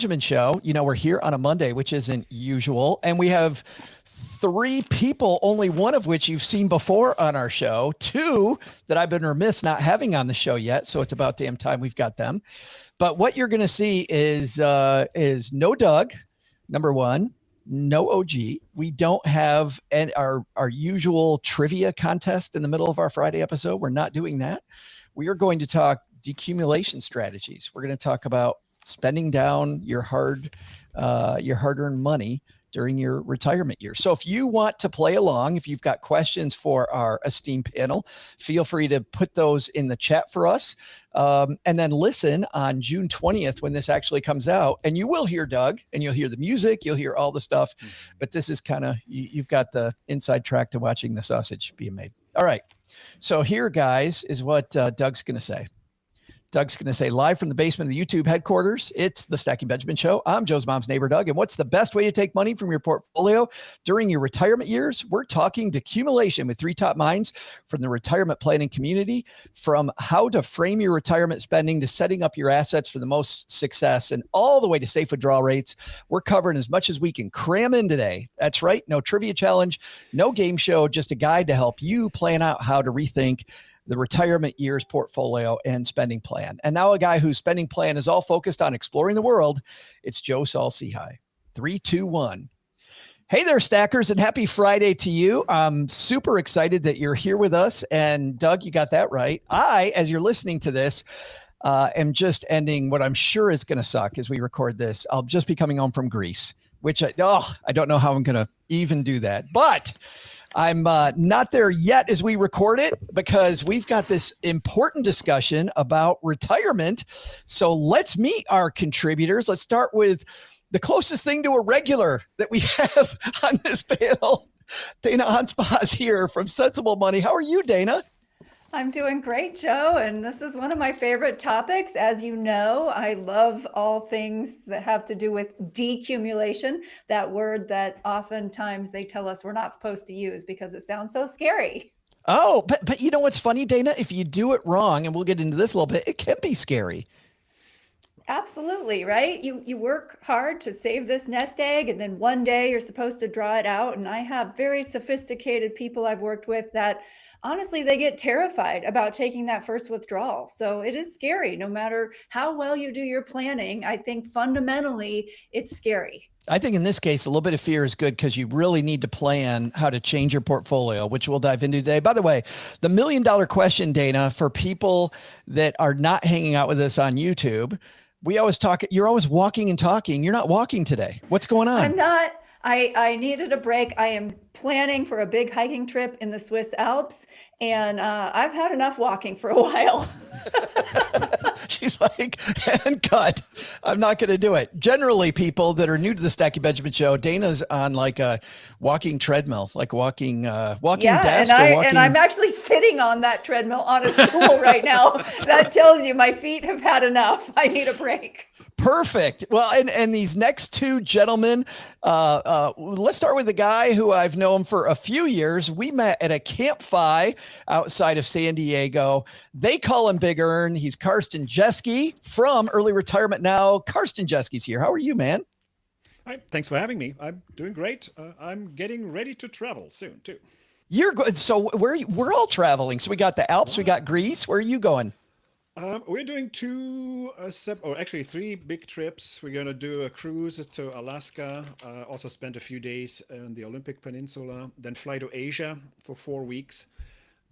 Benjamin Show. You know, we're here on a Monday, which isn't usual. And we have 3 people, only one of which you've seen before on our show, 2 that I've been remiss not having on the show yet. So it's about damn time we've got them. But what you're going to see is no Doug, number one, no OG. We don't have our usual trivia contest in the middle of our Friday episode. We're not doing that. We are going to talk decumulation strategies. We're going to talk about spending down your hard-earned money during your retirement years. So if you want to play along, if you've got questions for our esteemed panel, feel free to put those in the chat for us. And then listen on June 20th when this actually comes out, and you will hear Doug, and you'll hear the music, you'll hear all the stuff. But this is kind of, you've got the inside track to watching the sausage being made. All right. So here, guys, is what Doug's going to say. Doug's going to say, live from the basement of the YouTube headquarters, it's the Stacking Benjamin Show. I'm Joe's mom's neighbor, Doug. And what's the best way to take money from your portfolio during your retirement years? We're talking decumulation with 3 top minds from the retirement planning community, from how to frame your retirement spending to setting up your assets for the most success, and all the way to safe withdrawal rates. We're covering as much as we can cram in today. That's right. No trivia challenge, no game show, just a guide to help you plan out how to rethink the retirement years portfolio and spending plan. And now a guy whose spending plan is all focused on exploring the world. It's Joe Saul-Sehy. 3, 2, 1. Hey there, stackers, and happy Friday to you. I'm super excited that you're here with us. And Doug, you got that right. As you're listening to this, am just ending what I'm sure is going to suck as we record this. I'll just be coming home from Greece, which I don't know how I'm going to even do that. But I'm not there yet as we record it, because we've got this important discussion about retirement. So let's meet our contributors. Let's start with the closest thing to a regular that we have on this panel. Dana Anspach here from Sensible Money. How are you, Dana? I'm doing great, Joe, and this is one of my favorite topics. As you know, I love all things that have to do with decumulation, that word that oftentimes they tell us we're not supposed to use because it sounds so scary. Oh, but you know what's funny, Dana? If you do it wrong, and we'll get into this a little bit, it can be scary. Absolutely, right? You work hard to save this nest egg, and then one day you're supposed to draw it out. And I have very sophisticated people I've worked with that honestly, they get terrified about taking that first withdrawal. So it is scary. No matter how well you do your planning, I think fundamentally it's scary. I think in this case, a little bit of fear is good, because you really need to plan how to change your portfolio, which we'll dive into today. By the way, the $1 million question, Dana, for people that are not hanging out with us on YouTube, we always talk, you're always walking and talking. You're not walking today. What's going on? I'm not. I needed a break. I am planning for a big hiking trip in the Swiss Alps, and I've had enough walking for a while. She's like, and cut. I'm not going to do it. Generally, people that are new to the Stacking Benjamin Show, Dana's on like a walking treadmill, like walking desk. And I'm actually sitting on that treadmill on a stool right now. That tells you my feet have had enough. I need a break. Perfect. Well, and these next 2 gentlemen, let's start with the guy who I've known for a few years. We met at a campfire outside of San Diego. They call him Big Earn. He's Karston Jeske from Early Retirement Now. Karston Jeske's here. How are you, man? Hi, thanks for having me. I'm doing great. I'm getting ready to travel soon too. You're good. So we're all traveling. So we got the Alps, we got Greece. Where are you going? We're doing 3 big trips. We're going to do a cruise to Alaska, also spend a few days in the Olympic Peninsula, then fly to Asia for 4 weeks,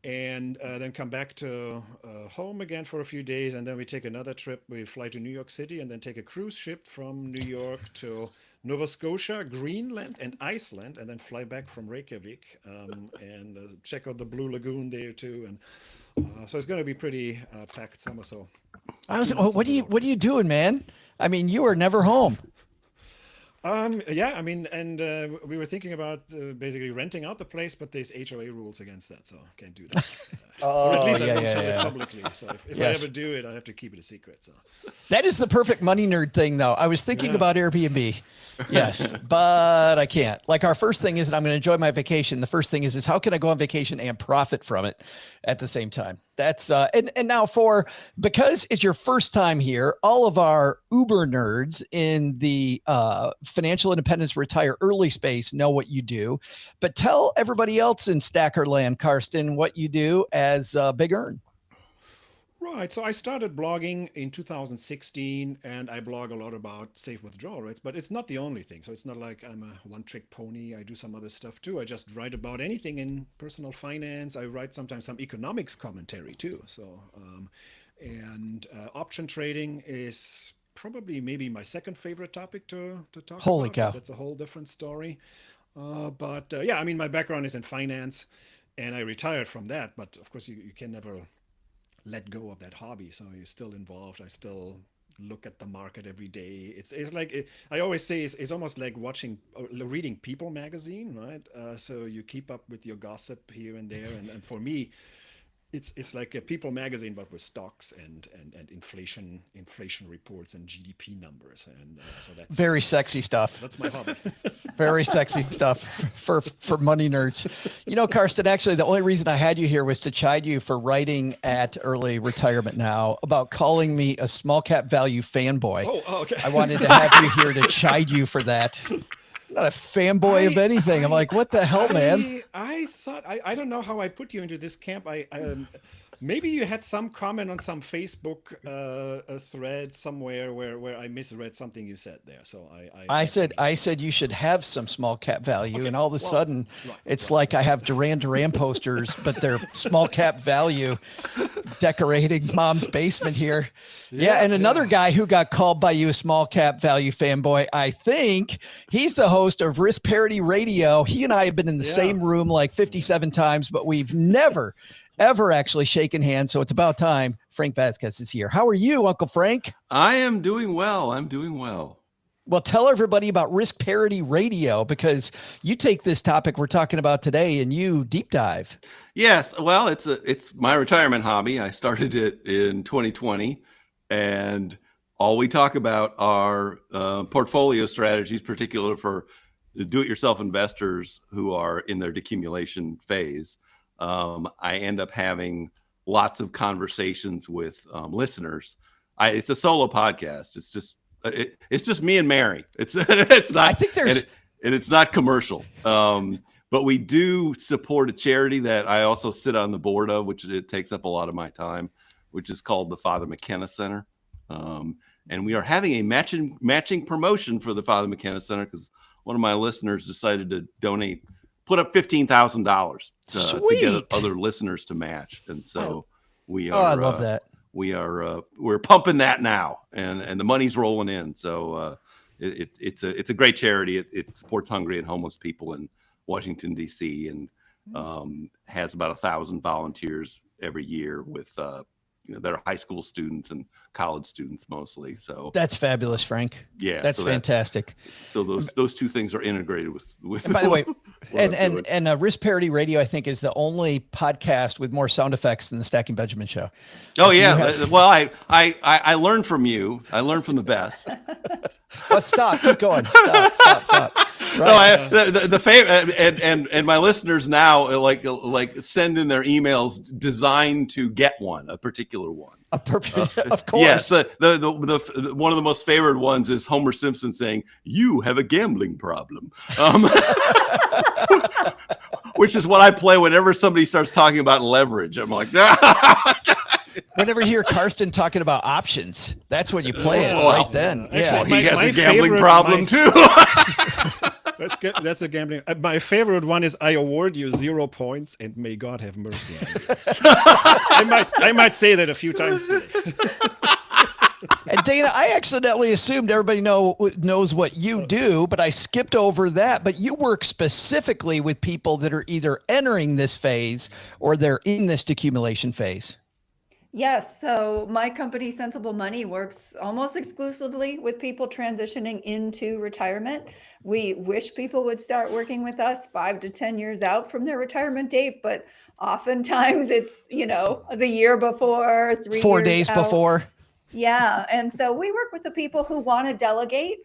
and then come back to home again for a few days. And then we take another trip. We fly to New York City and then take a cruise ship from New York to Nova Scotia, Greenland, and Iceland, and then fly back from Reykjavik and check out the Blue Lagoon there too. And so it's going to be pretty packed summer. So, what are you doing, man? I mean, you are never home. Yeah, I mean, and we were thinking about basically renting out the place, but there's HOA rules against that, so can't do that. Or at least I won't tell it publicly. So if I ever do it, I have to keep it a secret. So that is the perfect money nerd thing, though. I was thinking about Airbnb. Yes, but I can't. Like, our first thing is that I'm going to enjoy my vacation. The first thing is how can I go on vacation and profit from it at the same time? That's and now because it's your first time here, all of our Uber nerds in the financial independence retire early space know what you do, but tell everybody else in Stackerland, Karston, what you do as Big Earn. Right. So I started blogging in 2016, and I blog a lot about safe withdrawal rates, but it's not the only thing. So it's not like I'm a one-trick pony. I do some other stuff too. I just write about anything in personal finance. I write sometimes some economics commentary too. So, option trading is probably maybe my second favorite topic to talk Holy about. cow. That's a whole different story. Yeah, I mean, my background is in finance, and I retired from that. But of course, you can never let go of that hobby, so you're still involved. I still look at the market every day. It's like I always say it's almost like reading People magazine, right? So you keep up with your gossip here and there, and for me, it's like a People magazine, but with stocks and inflation reports and GDP numbers, and so that's very sexy stuff. That's my hobby. Very sexy stuff for money nerds. You know, Karston, actually, the only reason I had you here was to chide you for writing at Early Retirement Now about calling me a small cap value fanboy. Oh, okay. I wanted to have you here to chide you for that. Not a fanboy of anything. I'm like, what the hell, man? I thought I don't know how I put you into this camp. Maybe you had some comment on some Facebook thread somewhere where I misread something you said there. So I said you should have some small cap value, Okay, and all of a sudden, it's like I have Duran Duran posters, but they're small cap value, decorating mom's basement here. Yeah, and another guy who got called by you a small cap value fanboy, I think he's the host of Risk Parity Radio. He and I have been in the same room like 57 times, but we've never ever actually shaken hands. So it's about time. Frank Vasquez is here. How are you, Uncle Frank? I am doing well. Well, tell everybody about Risk Parity Radio, because you take this topic we're talking about today and you deep dive. Yes. Well, it's my retirement hobby. I started it in 2020, and all we talk about are portfolio strategies, particularly for do-it-yourself investors who are in their decumulation phase. I end up having lots of conversations with listeners. It's a solo podcast. It's just me and Mary. It's not. I think there's and it's not commercial. But we do support a charity that I also sit on the board of, which it takes up a lot of my time, which is called the Father McKenna Center. And we are having a matching promotion for the Father McKenna Center because one of my listeners decided to put up $15,000 to get other listeners to match, and so we are. Oh, I love that. We're pumping that now, and the money's rolling in. So it's a great charity. It supports hungry and homeless people in Washington D.C. and has about 1,000 volunteers every year with that are high school students and college students mostly. So that's fabulous, Frank. Yeah, that's fantastic. So those two things are integrated with. And by the way, and Risk Parity Radio, I think, is the only podcast with more sound effects than the Stacking Benjamin Show. Oh yeah, well I learned from you. I learned from the best. Let's stop. Keep going. Stop. Right. No, the favorite and my listeners now like send in their emails designed to get a particular one. Of course. Yes. The one of the most favored ones is Homer Simpson saying, "You have a gambling problem," which is what I play whenever somebody starts talking about leverage. I'm like, whenever you hear Karston talking about options, that's when you play it right then. Actually, he has a gambling problem too. That's good. That's a gambling. My favorite one is I award you 0 points and may God have mercy on you. I might say that a few times today. And Dana, I accidentally assumed everybody knows what you do, but I skipped over that. But you work specifically with people that are either entering this phase or they're in this decumulation phase. Yes. So my company, Sensible Money, works almost exclusively with people transitioning into retirement. We wish people would start working with us 5 to 10 years out from their retirement date, but oftentimes it's, the year before, 4 days before. Yeah. And so we work with the people who want to delegate,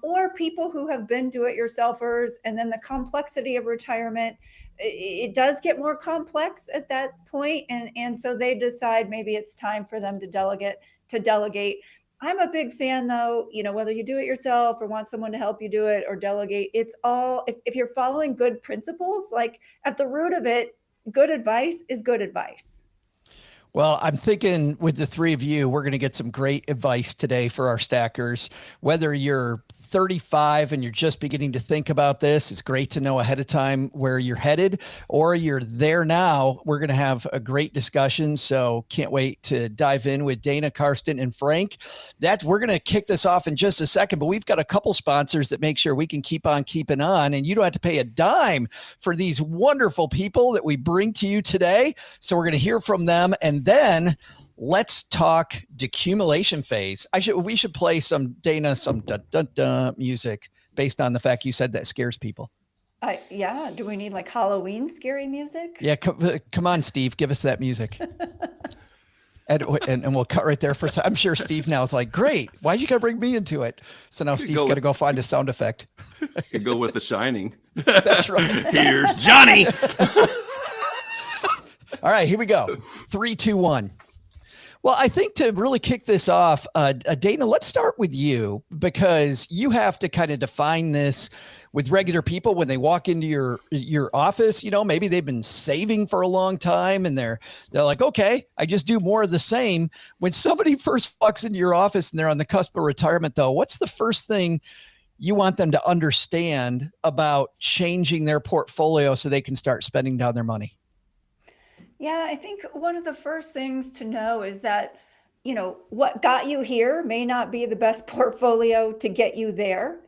or people who have been do-it-yourselfers, and then the complexity of retirement it does get more complex at that point. And so they decide maybe it's time for them to delegate. I'm a big fan though, whether you do it yourself or want someone to help you do it or delegate, it's all, if you're following good principles, like at the root of it, good advice is good advice. Well, I'm thinking with the three of you, we're going to get some great advice today for our stackers. Whether you're 35 and you're just beginning to think about this, it's great to know ahead of time where you're headed, or you're there now. We're going to have a great discussion. So can't wait to dive in with Dana, Karston, and Frank. We're going to kick this off in just a second, but we've got a couple sponsors that make sure we can keep on keeping on, and you don't have to pay a dime for these wonderful people that we bring to you today. So we're going to hear from them, and then let's talk decumulation phase. We should play some, Dana, some dun, dun, dun music based on the fact you said that scares people. Yeah. Do we need like Halloween scary music? Yeah. Come on, Steve, give us that music. and we'll cut right there for, I'm sure Steve now is like, great. Why you got to bring me into it? So now Steve's got to go find a sound effect. You go with The Shining. That's right. Here's Johnny. All right, here we go. 3, 2, 1. Well, I think to really kick this off, Dana, let's start with you, because you have to kind of define this with regular people when they walk into your office. Maybe they've been saving for a long time and they're like, okay, I just do more of the same. When somebody first walks into your office and they're on the cusp of retirement, though, what's the first thing you want them to understand about changing their portfolio so they can start spending down their money? Yeah, I think one of the first things to know is that, what got you here may not be the best portfolio to get you there.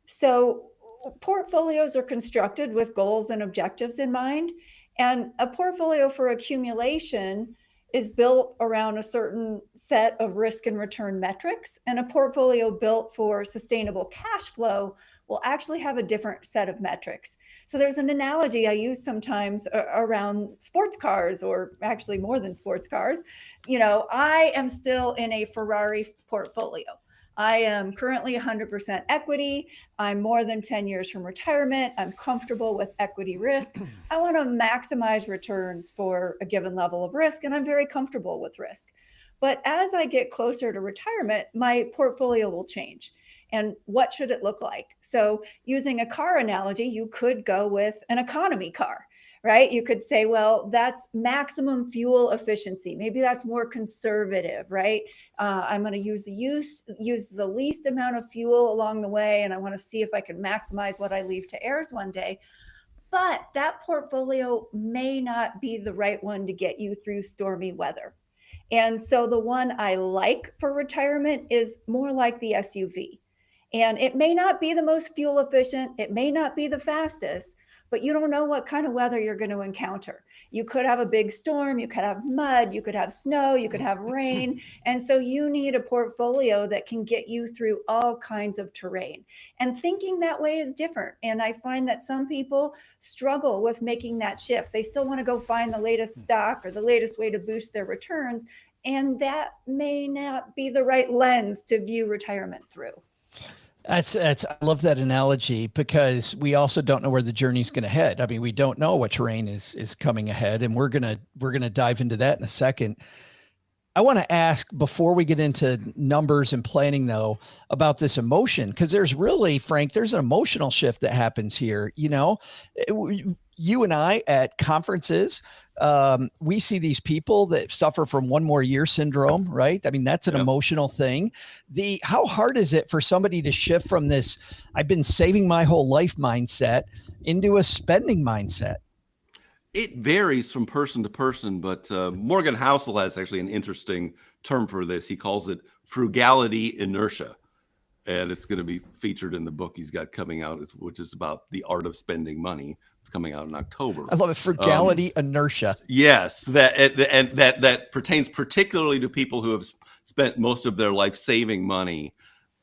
So portfolios are constructed with goals and objectives in mind. And a portfolio for accumulation is built around a certain set of risk and return metrics. And a portfolio built for sustainable cash flow will actually have a different set of metrics. So there's an analogy I use sometimes around sports cars, or actually more than sports cars. I am still in a Ferrari portfolio. I am currently 100% equity. I'm more than 10 years from retirement. I'm comfortable with equity risk. I want to maximize returns for a given level of risk, and I'm very comfortable with risk. But as I get closer to retirement, my portfolio will change. And what should it look like? So using a car analogy, you could go with an economy car, right? You could say, well, that's maximum fuel efficiency. Maybe that's more conservative, right? I'm going to use the least amount of fuel along the way, and I want to see if I can maximize what I leave to heirs one day. But that portfolio may not be the right one to get you through stormy weather. And so the one I like for retirement is more like the SUV. And it may not be the most fuel efficient, it may not be the fastest, but you don't know what kind of weather you're going to encounter. You could have a big storm, you could have mud, you could have snow, you could have rain. And so you need a portfolio that can get you through all kinds of terrain. And thinking that way is different. And I find that some people struggle with making that shift. They still want to go find the latest stock or the latest way to boost their returns. And that may not be the right lens to view retirement through. I love that analogy, because we also don't know where the journey's going to head. I mean, we don't know what terrain is coming ahead, and we're going to dive into that in a second. I want to ask, before we get into numbers and planning though, about this emotion, because there's really, Frank, there's an emotional shift that happens here. You and I at conferences, we see these people that suffer from one more year syndrome, right? I mean, that's an emotional thing. How hard is it for somebody to shift from this, I've been saving my whole life mindset into a spending mindset? It varies from person to person, but Morgan Housel has actually an interesting term for this. He calls it frugality inertia. And it's going to be featured in the book he's got coming out, which is about the art of spending money. It's coming out in October. I love it. Frugality inertia. Yes, that pertains particularly to people who have spent most of their life saving money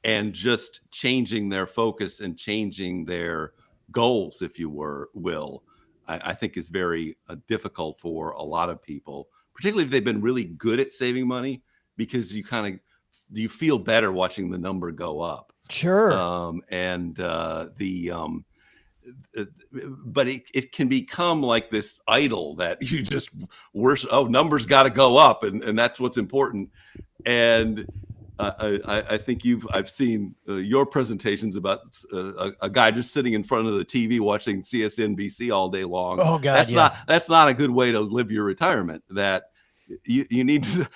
and just changing their focus and changing their goals, if you will. I think is very difficult for a lot of people, particularly if they've been really good at saving money, because you feel better watching the number go up. Sure. but it can become like this idol that you just worship. Oh, numbers got to go up, and that's what's important. And I think I've seen your presentations about a guy just sitting in front of the TV watching CSNBC all day long. Oh God, that's not a good way to live your retirement. That you need to.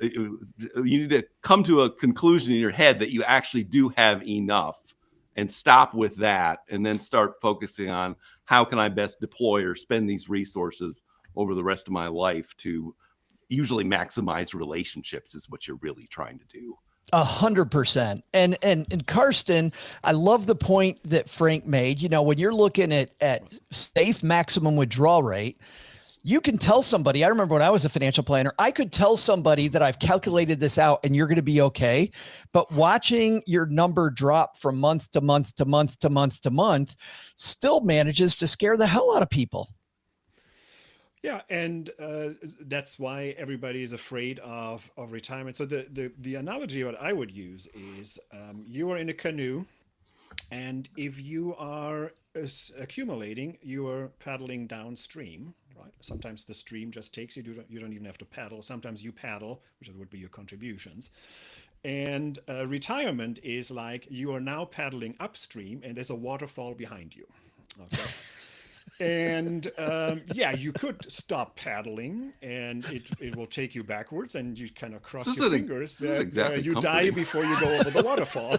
You need to come to a conclusion in your head that you actually do have enough, and stop with that, and then start focusing on how can I best deploy or spend these resources over the rest of my life to usually maximize relationships is what you're really trying to do. 100%. And Karston, I love the point that Frank made. You know, when you're looking at safe maximum withdrawal rate, you can tell somebody, I remember when I was a financial planner, I could tell somebody that I've calculated this out and you're going to be okay. But watching your number drop from month to month to month to month to month still manages to scare the hell out of people. Yeah, and that's why everybody is afraid of retirement. So the analogy what I would use is you are in a canoe, and if you are accumulating, you are paddling downstream, right? Sometimes the stream just takes you. You don't even have to paddle. Sometimes you paddle, which would be your contributions. And retirement is like you are now paddling upstream, and there's a waterfall behind you. Okay. And yeah, you could stop paddling and it will take you backwards, and you kind of cross your fingers that exactly you die before you go over the waterfall.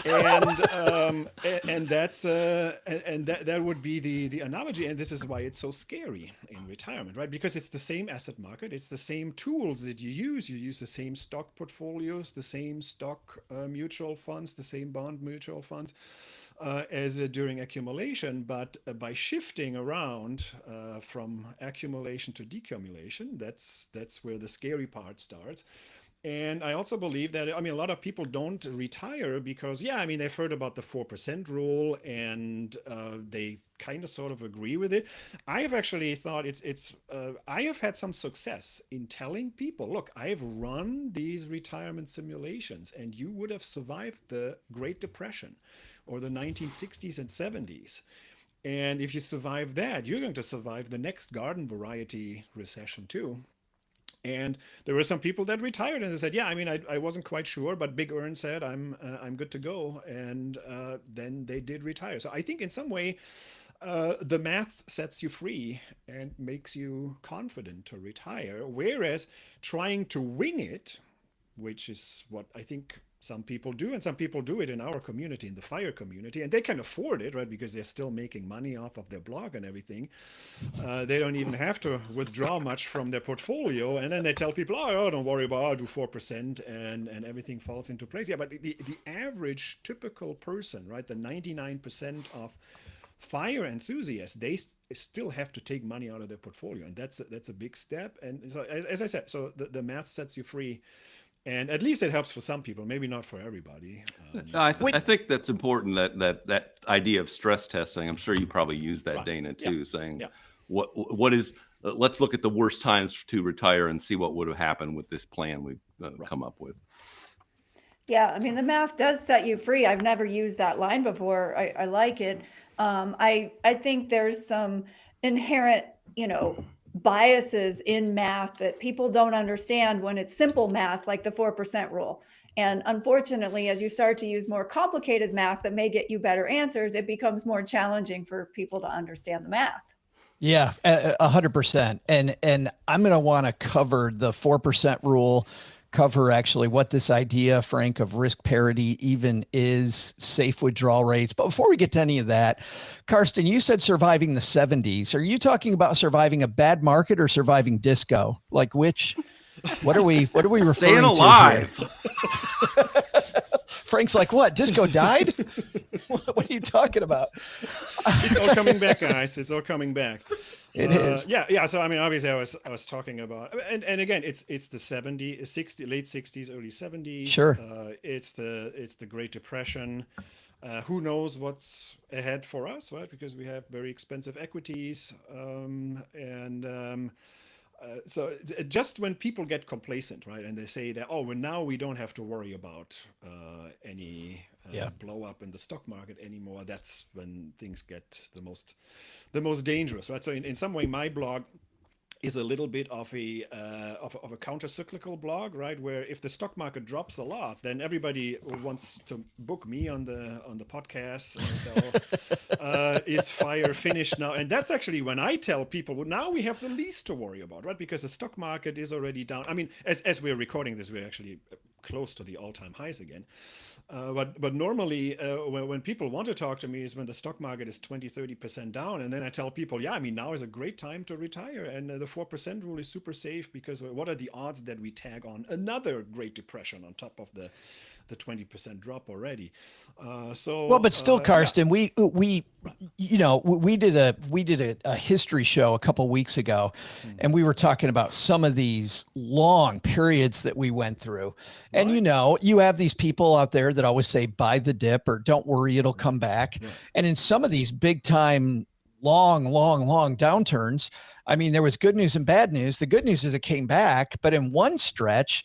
And that's and that would be the analogy. And this is why it's so scary in retirement, right? Because it's the same asset market, it's the same tools that you use. You use the same stock portfolios, the same stock mutual funds, the same bond mutual funds. As during accumulation, but by shifting around from accumulation to decumulation, that's where the scary part starts. And I also believe that, I mean, a lot of people don't retire because, yeah, I mean, they've heard about the 4% rule and they kind of sort of agree with it. I have actually thought I have had some success in telling people, look, I've run these retirement simulations and you would have survived the Great Depression or the 1960s and 70s. And if you survive that, you're going to survive the next garden variety recession too. And there were some people that retired and they said, yeah, I mean, I wasn't quite sure, but Big Earn said I'm good to go. And then they did retire. So I think in some way, the math sets you free and makes you confident to retire. Whereas trying to wing it, which is what I think some people do, and some people do it in our community, in the FIRE community, and they can afford it, right? Because they're still making money off of their blog and everything. They don't even have to withdraw much from their portfolio. And then they tell people, oh, don't worry about it, I'll do 4% and everything falls into place. Yeah, but the average typical person, right? The 99% of FIRE enthusiasts, they still have to take money out of their portfolio. And that's a big step. And so, as I said, so the math sets you free. And at least it helps for some people, maybe not for everybody. I think that's important, that idea of stress testing. I'm sure you probably use that, right, Dana, too, saying what is, let's look at the worst times to retire and see what would have happened with this plan we've come up with. Yeah, I mean, the math does set you free. I've never used that line before. I like it. I think there's some inherent, biases in math that people don't understand when it's simple math, like the 4% rule. And unfortunately, as you start to use more complicated math that may get you better answers, it becomes more challenging for people to understand the math. Yeah, 100%. And I'm going to want to cover the 4% rule, cover actually what this idea, Frank, of risk parity even is, safe withdrawal rates. But before we get to any of that, Karston, you said surviving the 70s. Are you talking about surviving a bad market or surviving disco? Like which, what are we referring Staying to alive. here? Frank's like, what? Disco died? What are you talking about? It's all coming back, guys. It's all coming back. It is. Yeah. So I mean, obviously, I was talking about, and again, it's the late 60s, early 70s. Sure. It's the Great Depression. Who knows what's ahead for us, right? Because we have very expensive equities, so just when people get complacent, right, and they say that, oh, well, now we don't have to worry about any blow up in the stock market anymore, that's when things get the most dangerous, right? So in some way, my blog is a little bit of a counter-cyclical blog, right? Where if the stock market drops a lot, then everybody wants to book me on the podcast. So is fire finished now? And that's actually when I tell people, well, now we have the least to worry about, right? Because the stock market is already down. I mean, as we're recording this, we're actually close to the all-time highs again. But normally when people want to talk to me is when the stock market is 20-30% down, and then I tell people, yeah, I mean, now is a great time to retire, and the 4% rule is super safe, because what are the odds that we tag on another Great Depression on top of the 20% drop already? But still, Karston, we did a history show a couple weeks ago, and we were talking about some of these long periods that we went through. And you have these people out there that always say buy the dip, or don't worry, it'll come back. Right. And in some of these big time long downturns, I mean, there was good news and bad news. The good news is it came back, but in one stretch,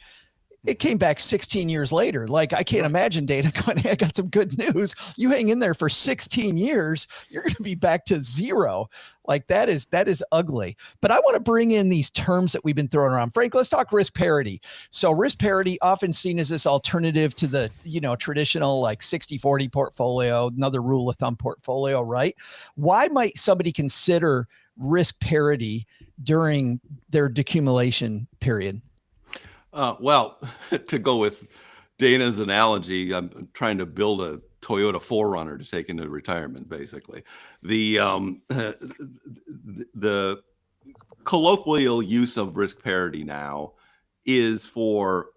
it came back 16 years later. Like, I can't imagine Dana going, hey, I got some good news. You hang in there for 16 years, you're going to be back to zero. Like, that is ugly. But I want to bring in these terms that we've been throwing around. Frank, let's talk risk parity. So risk parity, often seen as this alternative to the, traditional like 60-40 portfolio, another rule of thumb portfolio, right? Why might somebody consider risk parity during their decumulation period? Well, to go with Dana's analogy, I'm trying to build a Toyota 4Runner to take into retirement, basically. The colloquial use of risk parity now is for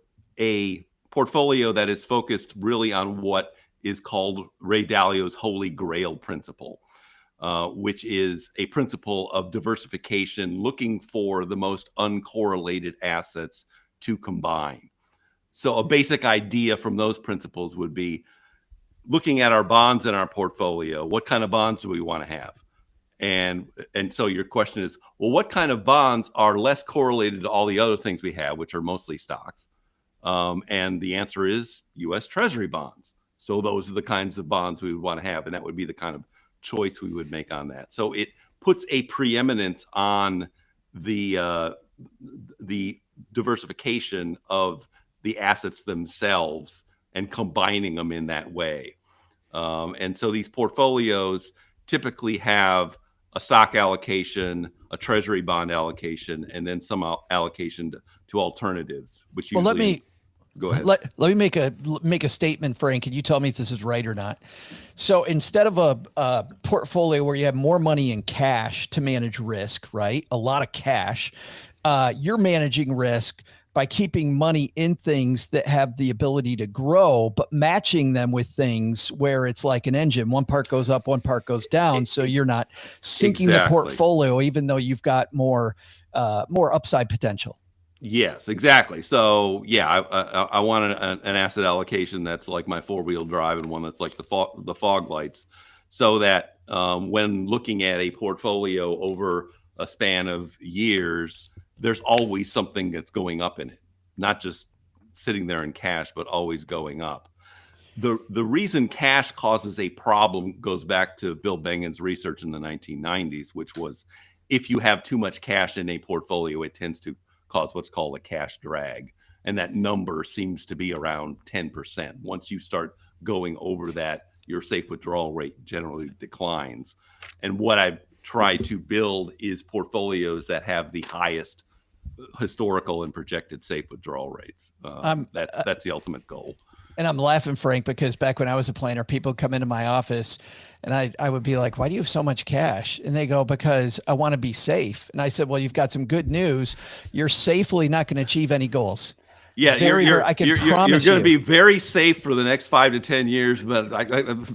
a portfolio that is focused really on what is called Ray Dalio's Holy Grail principle, which is a principle of diversification, looking for the most uncorrelated assets to combine. So a basic idea from those principles would be looking at our bonds in our portfolio. What kind of bonds do we want to have? And so your question is, well, what kind of bonds are less correlated to all the other things we have, which are mostly stocks? And the answer is U.S. Treasury bonds. So those are the kinds of bonds we would want to have, and that would be the kind of choice we would make on that. So it puts a preeminence on the diversification of the assets themselves and combining them in that way. And so these portfolios typically have a stock allocation, a treasury bond allocation, and then some allocation to alternatives, which usually... Go ahead. Let me make a statement, Frank, and you tell me if this is right or not. So instead of a portfolio where you have more money in cash to manage risk, right? A lot of cash, you're managing risk by keeping money in things that have the ability to grow, but matching them with things where it's like an engine. One part goes up, one part goes down. So you're not sinking the portfolio, even though you've got more upside potential. Yes, exactly. So yeah, I want an asset allocation that's like my 4-wheel drive, and one that's like the fog lights, so that when looking at a portfolio over a span of years, there's always something that's going up in it, not just sitting there in cash, but always going up. The reason cash causes a problem goes back to Bill Bengen's research in the 1990s, which was if you have too much cash in a portfolio, it tends to cause what's called a cash drag. And that number seems to be around 10%. Once you start going over that, your safe withdrawal rate generally declines. And what I've tried to build is portfolios that have the highest historical and projected safe withdrawal rates. That's the ultimate goal. And I'm laughing, Frank, because back when I was a planner, people would come into my office and I would be like, why do you have so much cash? And they go, because I want to be safe. And I said, well, you've got some good news. You're safely not going to achieve any goals. Yeah, I can promise you're going to be very safe for the next 5 to 10 years, but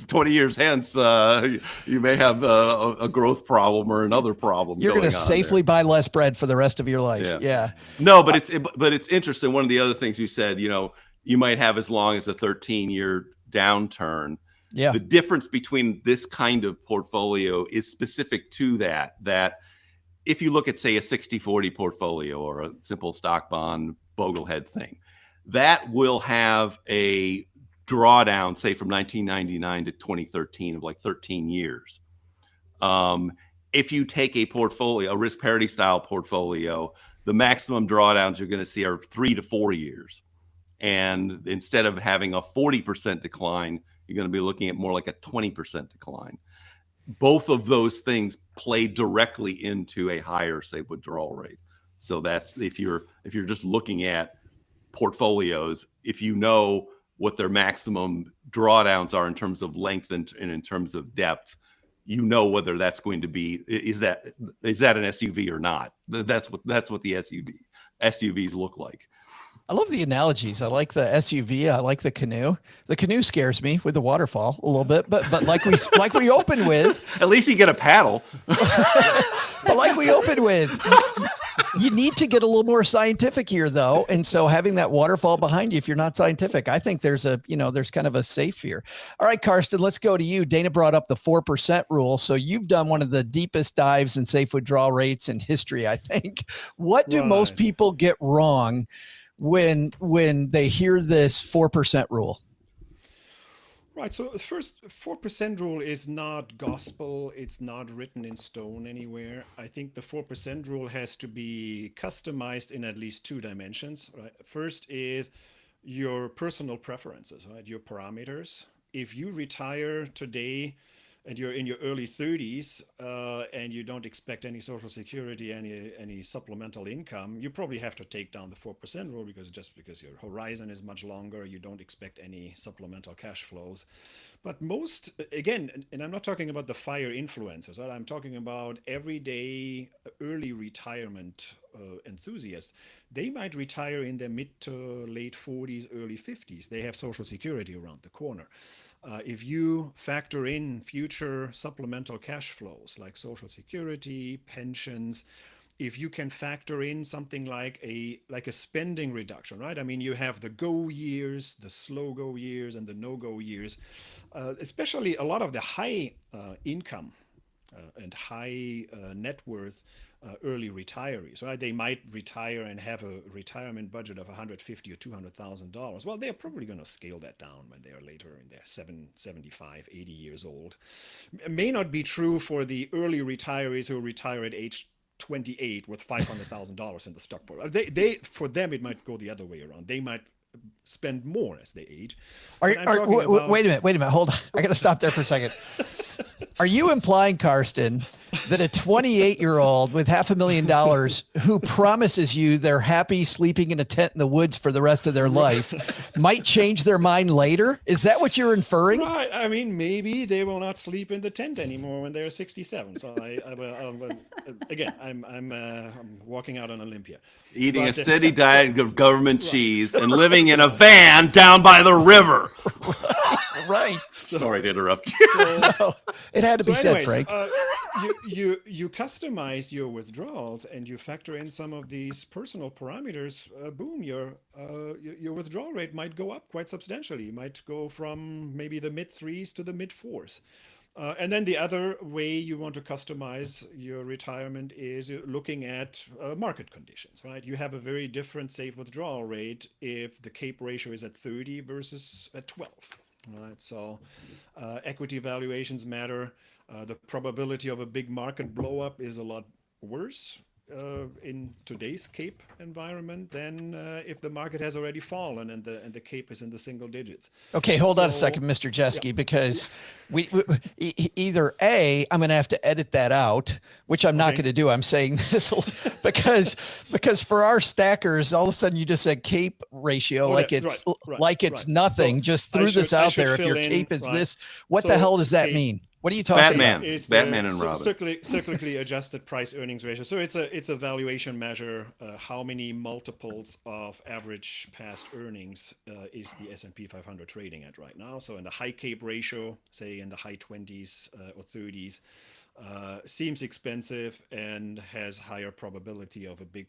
20 years hence, you may have a growth problem or another problem. You're going to safely buy less bread for the rest of your life. Yeah. No, but it's interesting. One of the other things you said, you might have as long as a 13-year downturn. Yeah. The difference between this kind of portfolio is specific to that if you look at, say, a 60-40 portfolio or a simple stock bond Boglehead thing, that will have a drawdown, say from 1999 to 2013 of like 13 years. If you take a portfolio, a risk parity style portfolio, the maximum drawdowns you're going to see are 3 to 4 years. And instead of having a 40% decline, you're going to be looking at more like a 20% decline. Both of those things play directly into a higher, say, withdrawal rate. So that's if you're just looking at portfolios, if you know what their maximum drawdowns are in terms of length and in terms of depth, you know whether that's going to be, is that an SUV or not. That's what the SUVs look like. I love the analogies. I like the SUV. I like the canoe. The canoe scares me with the waterfall a little bit, but like we opened with, at least you get a paddle. But like we opened with, you need to get a little more scientific here, though. And so having that waterfall behind you, if you're not scientific, I think there's kind of a safe here. All right, Karston, let's go to you. Dana brought up the 4% rule. So you've done one of the deepest dives in safe withdrawal rates in history, I think. What do most people get wrong when they hear this 4% rule? Right. So the first 4% rule is not gospel. It's not written in stone anywhere. I think the 4% rule has to be customized in at least 2 dimensions. Right. First is your personal preferences, right? Your parameters. If you retire today and you're in your early 30s and you don't expect any Social Security, any supplemental income, you probably have to take down the 4% rule because your horizon is much longer, you don't expect any supplemental cash flows. But most, again, and I'm not talking about the FIRE influencers, right? I'm talking about everyday early retirement enthusiasts. They might retire in their mid to late 40s, early 50s. They have Social Security around the corner. If you factor in future supplemental cash flows like Social Security, pensions, if you can factor in something like a spending reduction, right? I mean, you have the go years, the slow go years, and the no-go years. Especially a lot of the high income and high net worth early retirees, right? They might retire and have a retirement budget of $150,000 or $200,000. Well, they're probably going to scale that down when they're later in their 75, 80 years old. It may not be true for the early retirees who retire at age 28 with $500,000 in the stock portfolio. For them, it might go the other way around. They might spend more as they age. Wait a minute. Hold on. I got to stop there for a second. Are you implying, Karston, that a 28-year-old with $500,000 who promises you they're happy sleeping in a tent in the woods for the rest of their life might change their mind later? Is that what you're inferring? Right. I mean, maybe they will not sleep in the tent anymore when they're 67. So I'm walking out on Olympia. Eating a steady diet of government cheese and living in a van down by the river. Right. Sorry to interrupt. No, it had to be said, Frank. You customize your withdrawals and you factor in some of these personal parameters. Boom, your withdrawal rate might go up quite substantially. You might go from maybe the mid 3s to the mid 4s. And then the other way you want to customize your retirement is looking at market conditions, right? You have a very different safe withdrawal rate if the CAPE ratio is at 30 versus at 12. Right, so equity valuations matter. The probability of a big market blow up is a lot worse in today's CAPE environment than if the market has already fallen and the CAPE is in the single digits. Okay, hold on a second, Mr. Jeske, because we either A, I'm going to have to edit that out, which I'm not going to do. I'm saying this because for our stackers, all of a sudden you just said CAPE ratio it's nothing. So just threw this out there. If your CAPE is this, what the hell does that mean? What are you talking about? Batman and Robin. Cyclically adjusted price earnings ratio. So it's a valuation measure. How many multiples of average past earnings is the S&P 500 trading at right now? So in the high CAPE ratio, say in the high 20s or 30s, seems expensive and has higher probability of a big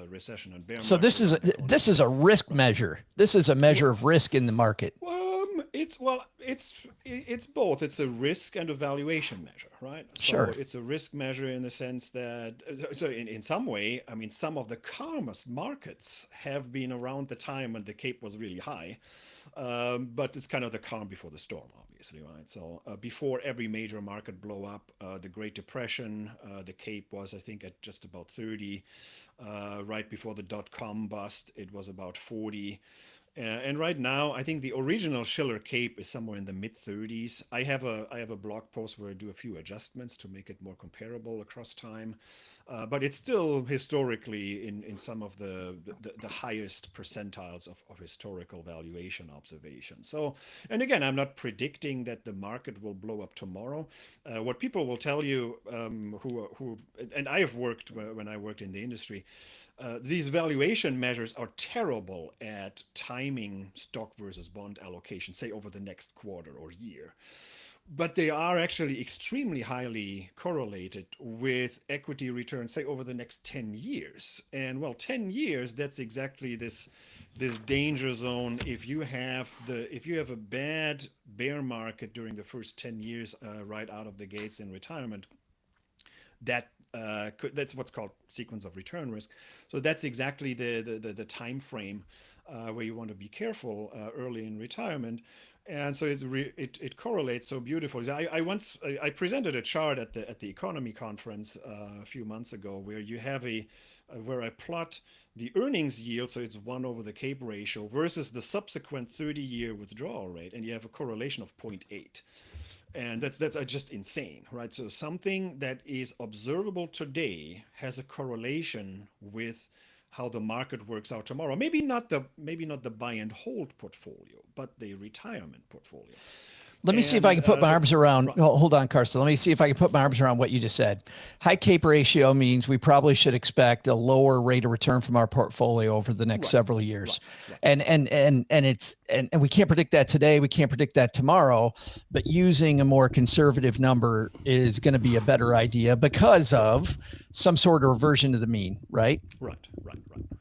recession and bear market. So this is a risk measure. This is a measure of risk in the market. It's both. It's a risk and a valuation measure, right? Sure. So it's a risk measure in the sense that, so in some way, I mean, some of the calmest markets have been around the time when the CAPE was really high. But it's kind of the calm before the storm, obviously, right? So before every major market blow up, the Great Depression, the Cape was, I think, at just about 30. Right before the dot-com bust, it was about 40. And right now, I think the original Schiller Cape is somewhere in the mid-30s. I have a blog post where I do a few adjustments to make it more comparable across time. But it's still historically in some of the highest percentiles of historical valuation observations. So, and again, I'm not predicting that the market will blow up tomorrow. What people will tell you, who and I have worked when I worked in the industry, these valuation measures are terrible at timing stock versus bond allocation, say over the next quarter or year. But they are actually extremely highly correlated with equity returns, say over the next 10 years. And well, 10 years, that's exactly this danger zone. If you have a bad bear market during the first 10 years right out of the gates in retirement, that's what's called sequence of return risk. So that's exactly the time frame where you want to be careful early in retirement. And so it correlates so beautifully. I presented a chart at the economy conference a few months ago where you have where I plot the earnings yield, so it's 1 over the Cape ratio versus the subsequent 30-year withdrawal rate, and you have a correlation of 0.8. And that's just insane, right? So something that is observable today has a correlation with how the market works out tomorrow. Maybe not the buy and hold portfolio, but the retirement portfolio. Let me see if I can put my arms around. Oh, hold on, Karston. Let me see if I can put my arms around what you just said. High Cape ratio means we probably should expect a lower rate of return from our portfolio over the next several years. Right. And we can't predict that today. We can't predict that tomorrow. But using a more conservative number is going to be a better idea because of some sort of reversion to the mean, right? Right.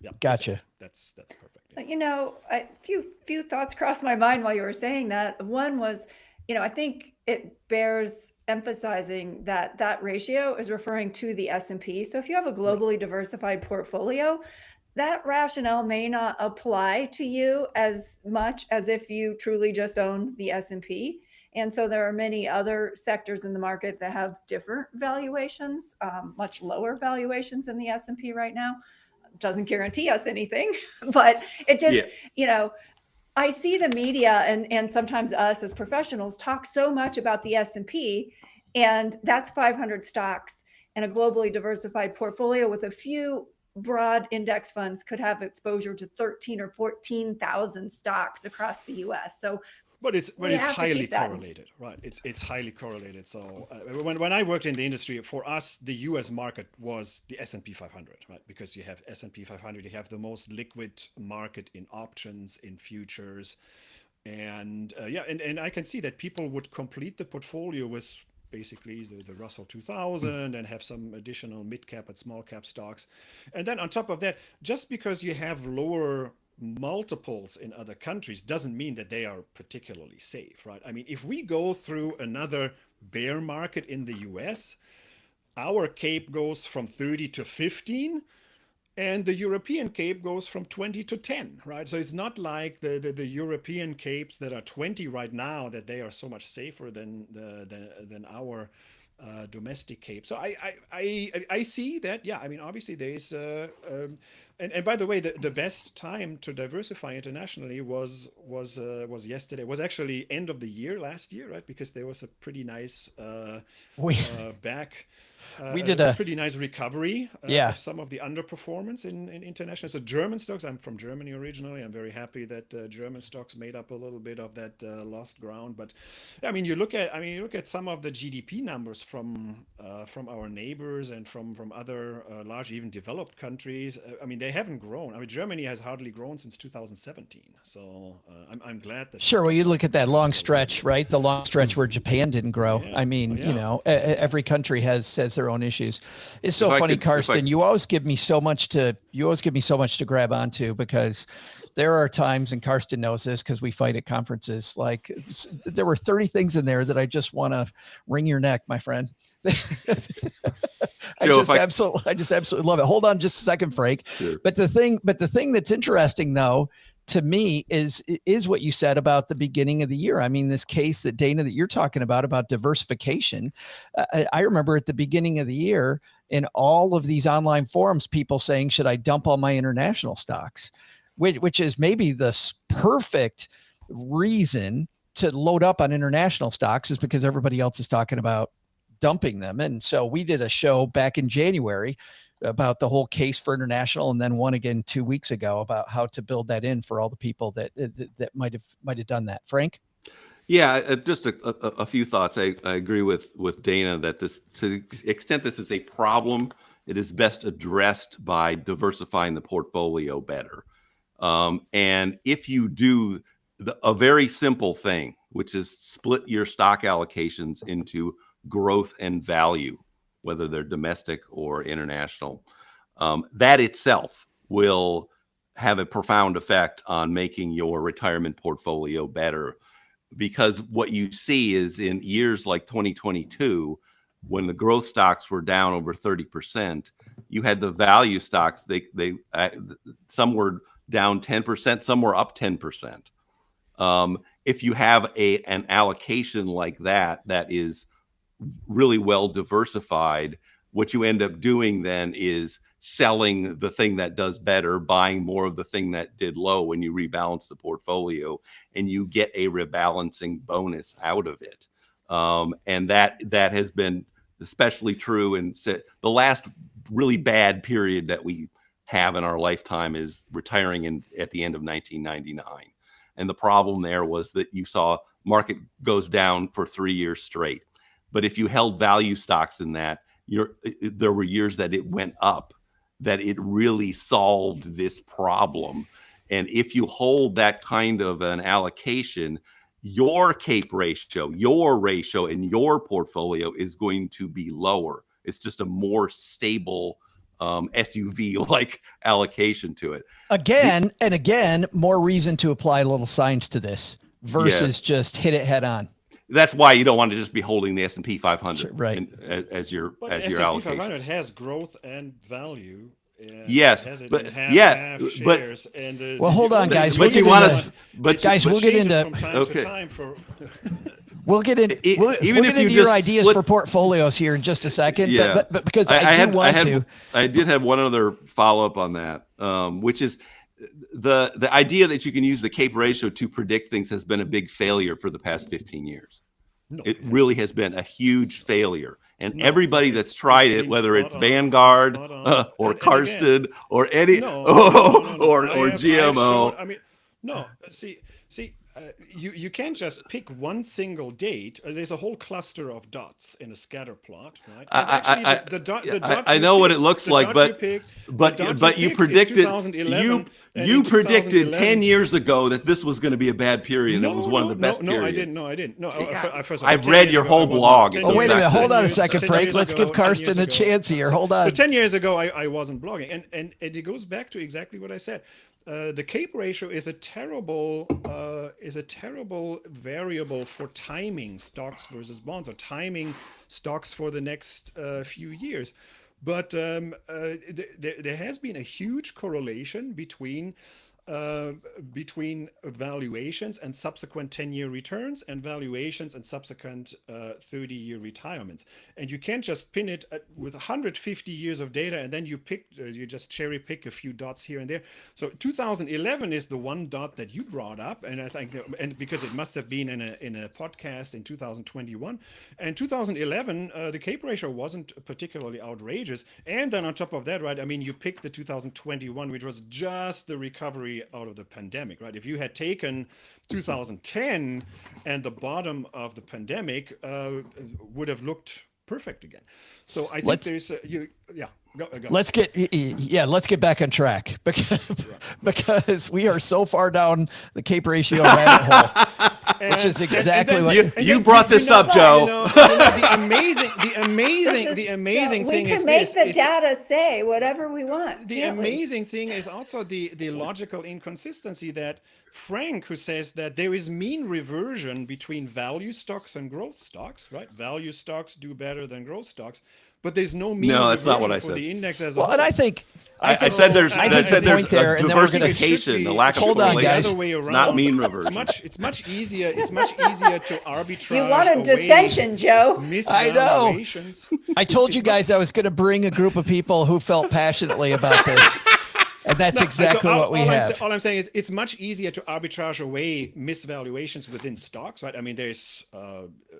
Yeah. Gotcha. That's perfect. Yeah. A few thoughts crossed my mind while you were saying that. One was, I think it bears emphasizing that ratio is referring to the S&P. So if you have a globally diversified portfolio, that rationale may not apply to you as much as if you truly just owned the S&P. And so there are many other sectors in the market that have different valuations, much lower valuations than the S&P right now. Doesn't guarantee us anything, but it just, I see the media and sometimes us as professionals talk so much about the S&P, and that's 500 stocks, and a globally diversified portfolio with a few broad index funds could have exposure to 13 or 14,000 stocks across the US. So But it's highly correlated, right? It's highly correlated. So when I worked in the industry, for us, the U.S. market was the S&P 500, right? Because you have S&P 500, you have the most liquid market in options, in futures, and and I can see that people would complete the portfolio with basically the Russell 2000 and have some additional mid-cap and small-cap stocks, and then on top of that, just because you have lower multiples in other countries doesn't mean that they are particularly safe, right? I mean, if we go through another bear market in the US, our Cape goes from 30 to 15 and the European Cape goes from 20 to 10, right? So it's not like the European Capes that are 20 right now that they are so much safer than our domestic Cape. So I see that. Yeah, I mean, obviously there is and by the way, the best time to diversify internationally was yesterday. Was actually end of the year last year, right? Because there was a pretty nice we did a pretty nice recovery of some of the underperformance in international. So German stocks, I'm from Germany originally. I'm very happy that German stocks made up a little bit of that lost ground. But I mean, you look at some of the GDP numbers from our neighbors and from other large, even developed countries. I mean, they haven't grown. I mean, Germany has hardly grown since 2017. So I'm glad that. Sure. Well, you look at that long stretch, right? The long stretch where Japan didn't grow. Yeah. I mean, every country has their own issues. It's so funny, Karston. You always give me so much to grab onto, because there are times, and Karston knows this because we fight at conferences, like there were 30 things in there that I just want to wring your neck, my friend. I just absolutely love it. Hold on just a second, Frank. Sure. But the thing that's interesting though, to me is what you said about the beginning of the year. I mean, this case that Dana, that you're talking about diversification. I remember at the beginning of the year in all of these online forums, people saying, should I dump all my international stocks? Which is maybe the perfect reason to load up on international stocks, is because everybody else is talking about dumping them. And so we did a show back in January about the whole case for international, and then one again 2 weeks ago about how to build that in for all the people that might have done that. Frank? Yeah, just a few thoughts. I agree with Dana that this, to the extent this is a problem, it is best addressed by diversifying the portfolio better. And if you do a very simple thing, which is split your stock allocations into growth and value, whether they're domestic or international, that itself will have a profound effect on making your retirement portfolio better. Because what you see is in years like 2022, when the growth stocks were down over 30%, you had the value stocks, they some were down 10%, some were up 10%. If you have an allocation like that is really well diversified, what you end up doing then is selling the thing that does better, buying more of the thing that did low when you rebalance the portfolio, and you get a rebalancing bonus out of it. And that has been especially true in the last really bad period that we have in our lifetime is retiring at the end of 1999. And the problem there was that you saw market goes down for 3 years straight. But if you held value stocks in that, there were years that it went up, that it really solved this problem. And if you hold that kind of an allocation, your CAPE ratio, your ratio in your portfolio is going to be lower. It's just a more stable SUV-like allocation to it. Again, more reason to apply a little science to this versus just hit it head on. That's why you don't want to just be holding the S&P 500 right. as your S&P allocation. 500 has growth and value. Yes, but shares, and well, hold on, guys. But you want to, we'll get into from time to time for. We'll get into your ideas for portfolios here in just a second. Yeah. But because I did have one other follow up on that, which is the idea that you can use the CAPE ratio to predict things has been a big failure for the past 15 years. No, it really has been a huge failure. And everybody that's tried it, whether it's Vanguard or Karston or any or GMO. You can't just pick one single date. There's a whole cluster of dots in a scatter plot, right? I know what it looks like, but you predicted 10 years ago that this was going to be a bad period. And it was one of the best periods. I didn't. No, I've read your whole blog. Oh, wait a minute. Hold on a second, Frank. Let's give Karston a chance here. Hold on. So 10 years ago, I wasn't blogging. And it goes back to exactly what I said. The CAPE ratio is a terrible variable for timing stocks versus bonds, or timing stocks for the next few years. But there has been a huge correlation between valuations and subsequent 10-year returns and valuations and subsequent 30-year retirements. And you can't just pin it with 150 years of data and then you just cherry pick a few dots here and there. So 2011 is the one dot that you brought up, and I think and because it must have been in a podcast in 2021. And 2011, the CAPE ratio wasn't particularly outrageous. And then on top of that, right, I mean, you picked the 2021, which was just the recovery out of the pandemic, right? If you had taken 2010 and the bottom of the pandemic, would have looked perfect again. So I think go. Let's get back on track because we are so far down the CAPE ratio rabbit hole. Which is exactly what you brought this up, Joe. The amazing thing is we can make the data say whatever we want. The amazing thing is also the logical inconsistency that Frank, who says that there is mean reversion between value stocks and growth stocks, right? Value stocks do better than growth stocks, but there's no mean reversion for the index as a whole. And I think I said there's I I think said the there's point there, a and then we're gonna- diversification, a lack of Hold on, correlation. guys. The other way It's around. not mean reversion. It's much easier. It's much easier to arbitrage. You want a away dissension, Joe. I know. misvaluations. I told you guys I was going to bring a group of people who felt passionately about this. And that's exactly what we have. All I'm saying is it's much easier to arbitrage away misvaluations within stocks, right? I mean, there's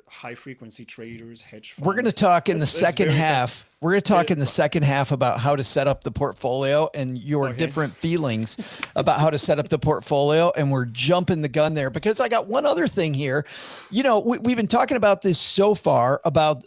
high frequency traders, hedge funds. We're going to talk in the That's second very half. We're going to talk in the second half about how to set up the portfolio and your different feelings about how to set up the portfolio. And we're jumping the gun there because I got one other thing here. You know, we've been talking about this so far about,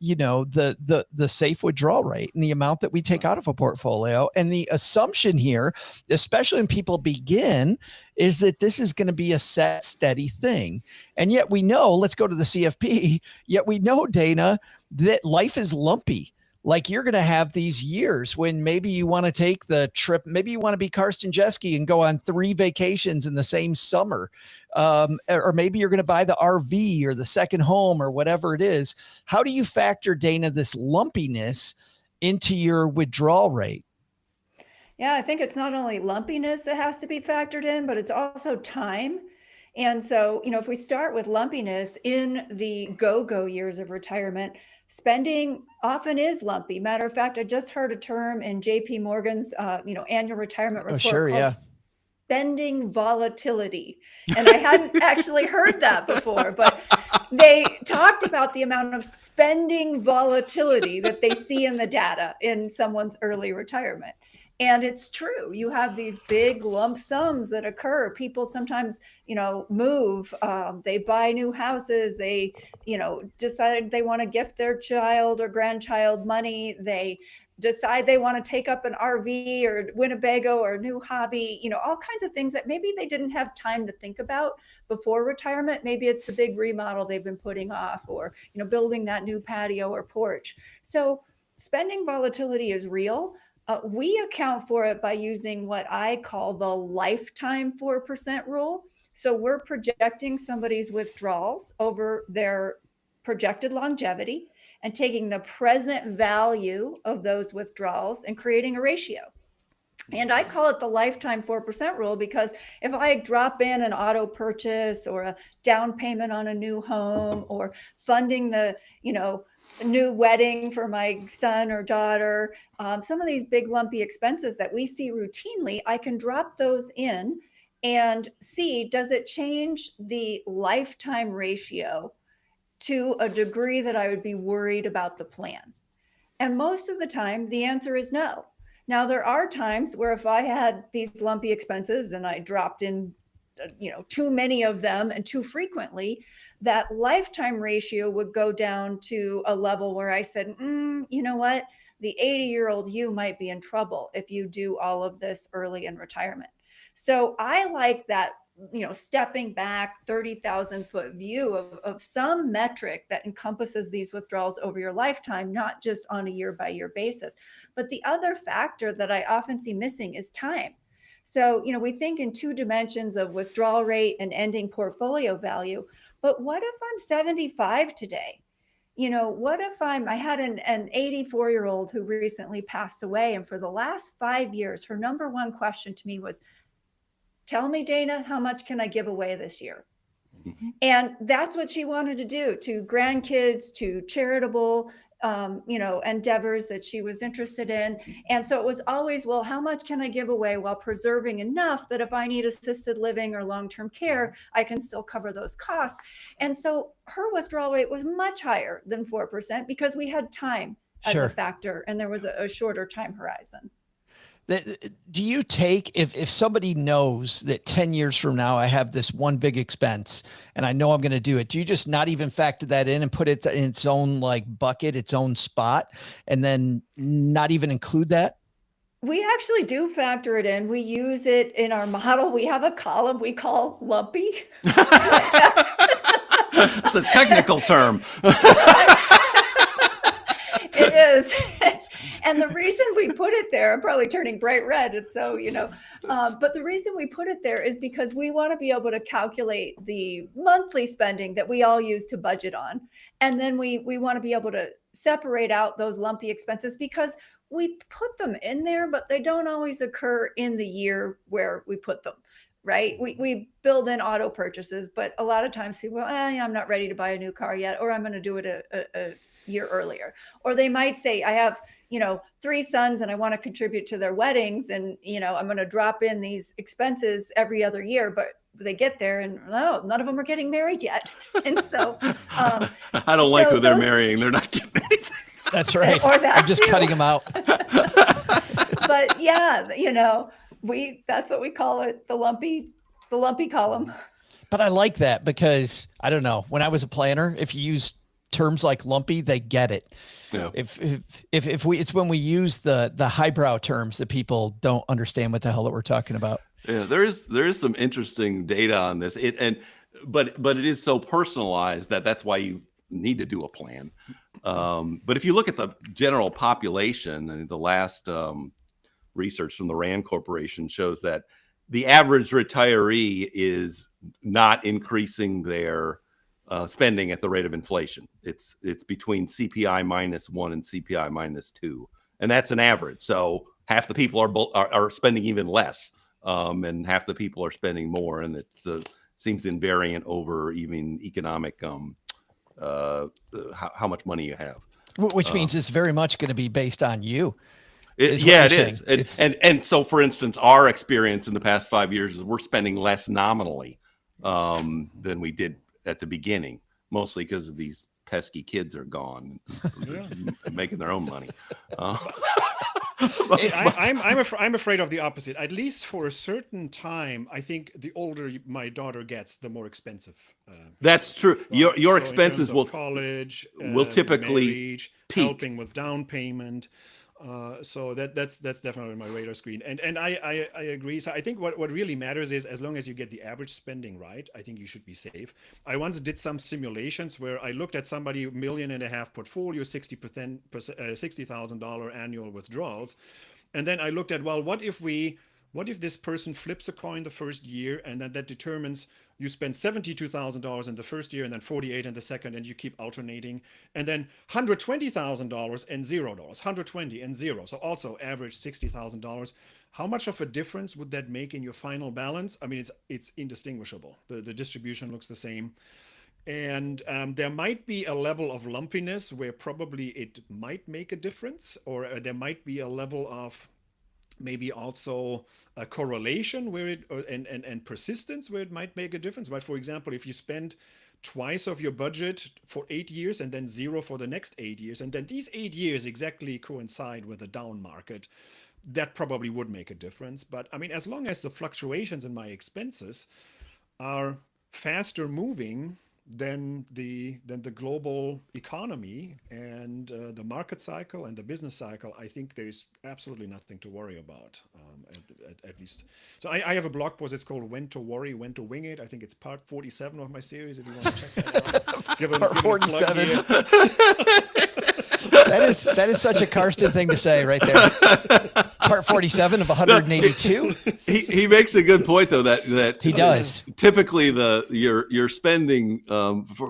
you know, the safe withdrawal rate and the amount that we take out of a portfolio. And the assumption here, especially when people begin, is that this is going to be a set, steady thing. And yet we know, let's go to the CFP, yet we know, Dana, that life is lumpy. Like you're going to have these years when maybe you want to take the trip, maybe you want to be Karston Jeske and go on 3 vacations in the same summer. Or maybe you're going to buy the RV or the second home or whatever it is. How do you factor, Dana, this lumpiness into your withdrawal rate? Yeah, I think it's not only lumpiness that has to be factored in, but it's also time. And so, you know, if we start with lumpiness in the go-go years of retirement, spending often is lumpy. Matter of fact, I just heard a term in JP Morgan's, annual retirement report called spending volatility. And I hadn't actually heard that before, but they talked about the amount of spending volatility that they see in the data in someone's early retirement. And it's true. You have these big lump sums that occur. People sometimes, move. They buy new houses. They, decide they want to gift their child or grandchild money. They decide they want to take up an RV or Winnebago or a new hobby, all kinds of things that maybe they didn't have time to think about before retirement. Maybe it's the big remodel they've been putting off or, building that new patio or porch. So spending volatility is real. We account for it by using what I call the lifetime 4% rule. So we're projecting somebody's withdrawals over their projected longevity and taking the present value of those withdrawals and creating a ratio. And I call it the lifetime 4% rule because if I drop in an auto purchase or a down payment on a new home or funding the, new wedding for my son or daughter, some of these big lumpy expenses that we see routinely, I can drop those in and see, does it change the lifetime ratio to a degree that I would be worried about the plan? And most of the time, the answer is no. Now, there are times where if I had these lumpy expenses and I dropped in, too many of them and too frequently, that lifetime ratio would go down to a level where I said, you know what? The 80-year-old you might be in trouble if you do all of this early in retirement. So I like that, stepping back 30,000 foot view of some metric that encompasses these withdrawals over your lifetime, not just on a year by year basis. But the other factor that I often see missing is time. So, we think in 2 dimensions of withdrawal rate and ending portfolio value. But what if I'm 75 today? What if I had an 84-year-old who recently passed away, and for the last 5 years, her number one question to me was, tell me, Dana, how much can I give away this year? Mm-hmm. And that's what she wanted to do to grandkids, to charitable, endeavors that she was interested in. And so it was always, well, how much can I give away while preserving enough that if I need assisted living or long-term care, I can still cover those costs. And so her withdrawal rate was much higher than 4% because we had time as a factor and there was a shorter time horizon. Do you take, if somebody knows that 10 years from now, I have this one big expense and I know I'm going to do it, do you just not even factor that in and put it in its own bucket, its own spot, and then not even include that? We actually do factor it in. We use it in our model. We have a column we call lumpy. That's a technical term. It is. And the reason we put it there, I'm probably turning bright red. And so, but the reason we put it there is because we want to be able to calculate the monthly spending that we all use to budget on. And then we want to be able to separate out those lumpy expenses because we put them in there, but they don't always occur in the year where we put them, right? We build in auto purchases, but a lot of times people, I'm not ready to buy a new car yet, or I'm going to do it a year earlier. Or they might say, I have, 3 sons and I want to contribute to their weddings, and, I'm going to drop in these expenses every other year, but they get there and no, none of them are getting married yet. And so I don't like who they're marrying. They're not getting anything. That's right. Or that I'm just too. cutting them out. But yeah, that's what we call it, the lumpy column. But I like that because I don't know, when I was a planner, if you use terms like lumpy, they get it. Yeah. If we, it's when we use the highbrow terms that people don't understand what the hell that we're talking about. Yeah, there is some interesting data on this. But it is so personalized that's why you need to do a plan. But if you look at the general population, and the last research from the Rand Corporation shows that the average retiree is not increasing their spending at the rate of inflation. It's between CPI -1 and CPI -2, and that's an average. So half the people are spending even less, and half the people are spending more, and it seems invariant over even economic how much money you have. Which means it's very much going to be based on you. It is. And so, for instance, our experience in the past 5 years is we're spending less nominally than we did at the beginning, mostly because these pesky kids are gone and making their own money. I'm afraid of the opposite. At least for a certain time, I think the older my daughter gets, the more expensive. That's true. Your expenses will college, typically marriage, peak. Helping with down payment. So that's definitely my radar screen. And I agree. So I think what really matters is, as long as you get the average spending right, I think you should be safe. I once did some simulations where I looked at somebody $1.5 million portfolio, $60,000 annual withdrawals. And then I looked at, well, what if this person flips a coin the first year, and then that determines you spend $72,000 in the first year and then $48,000 in the second, and you keep alternating, and then $120,000 and $0, $120 and $0. So also average $60,000. How much of a difference would that make in your final balance? I mean, it's indistinguishable. The distribution looks the same. And there might be a level of lumpiness where probably it might make a difference, or there might be a level of maybe also a correlation where and persistence where it might make a difference. But for example, if you spend twice of your budget for 8 years and then 0 for the next 8 years, and then these 8 years exactly coincide with a down market, that probably would make a difference. But I mean, as long as the fluctuations in my expenses are faster moving than the global economy and the market cycle and the business cycle, I think there's absolutely nothing to worry about, at least. So I have a blog post. It's called "When to Worry, When to Wing It." I think it's part 47 of my series. If you want to check that out, part 47. That is such a Karston thing to say, right there. Part 47 of 182. He makes a good point, though, that he does. Typically, your spending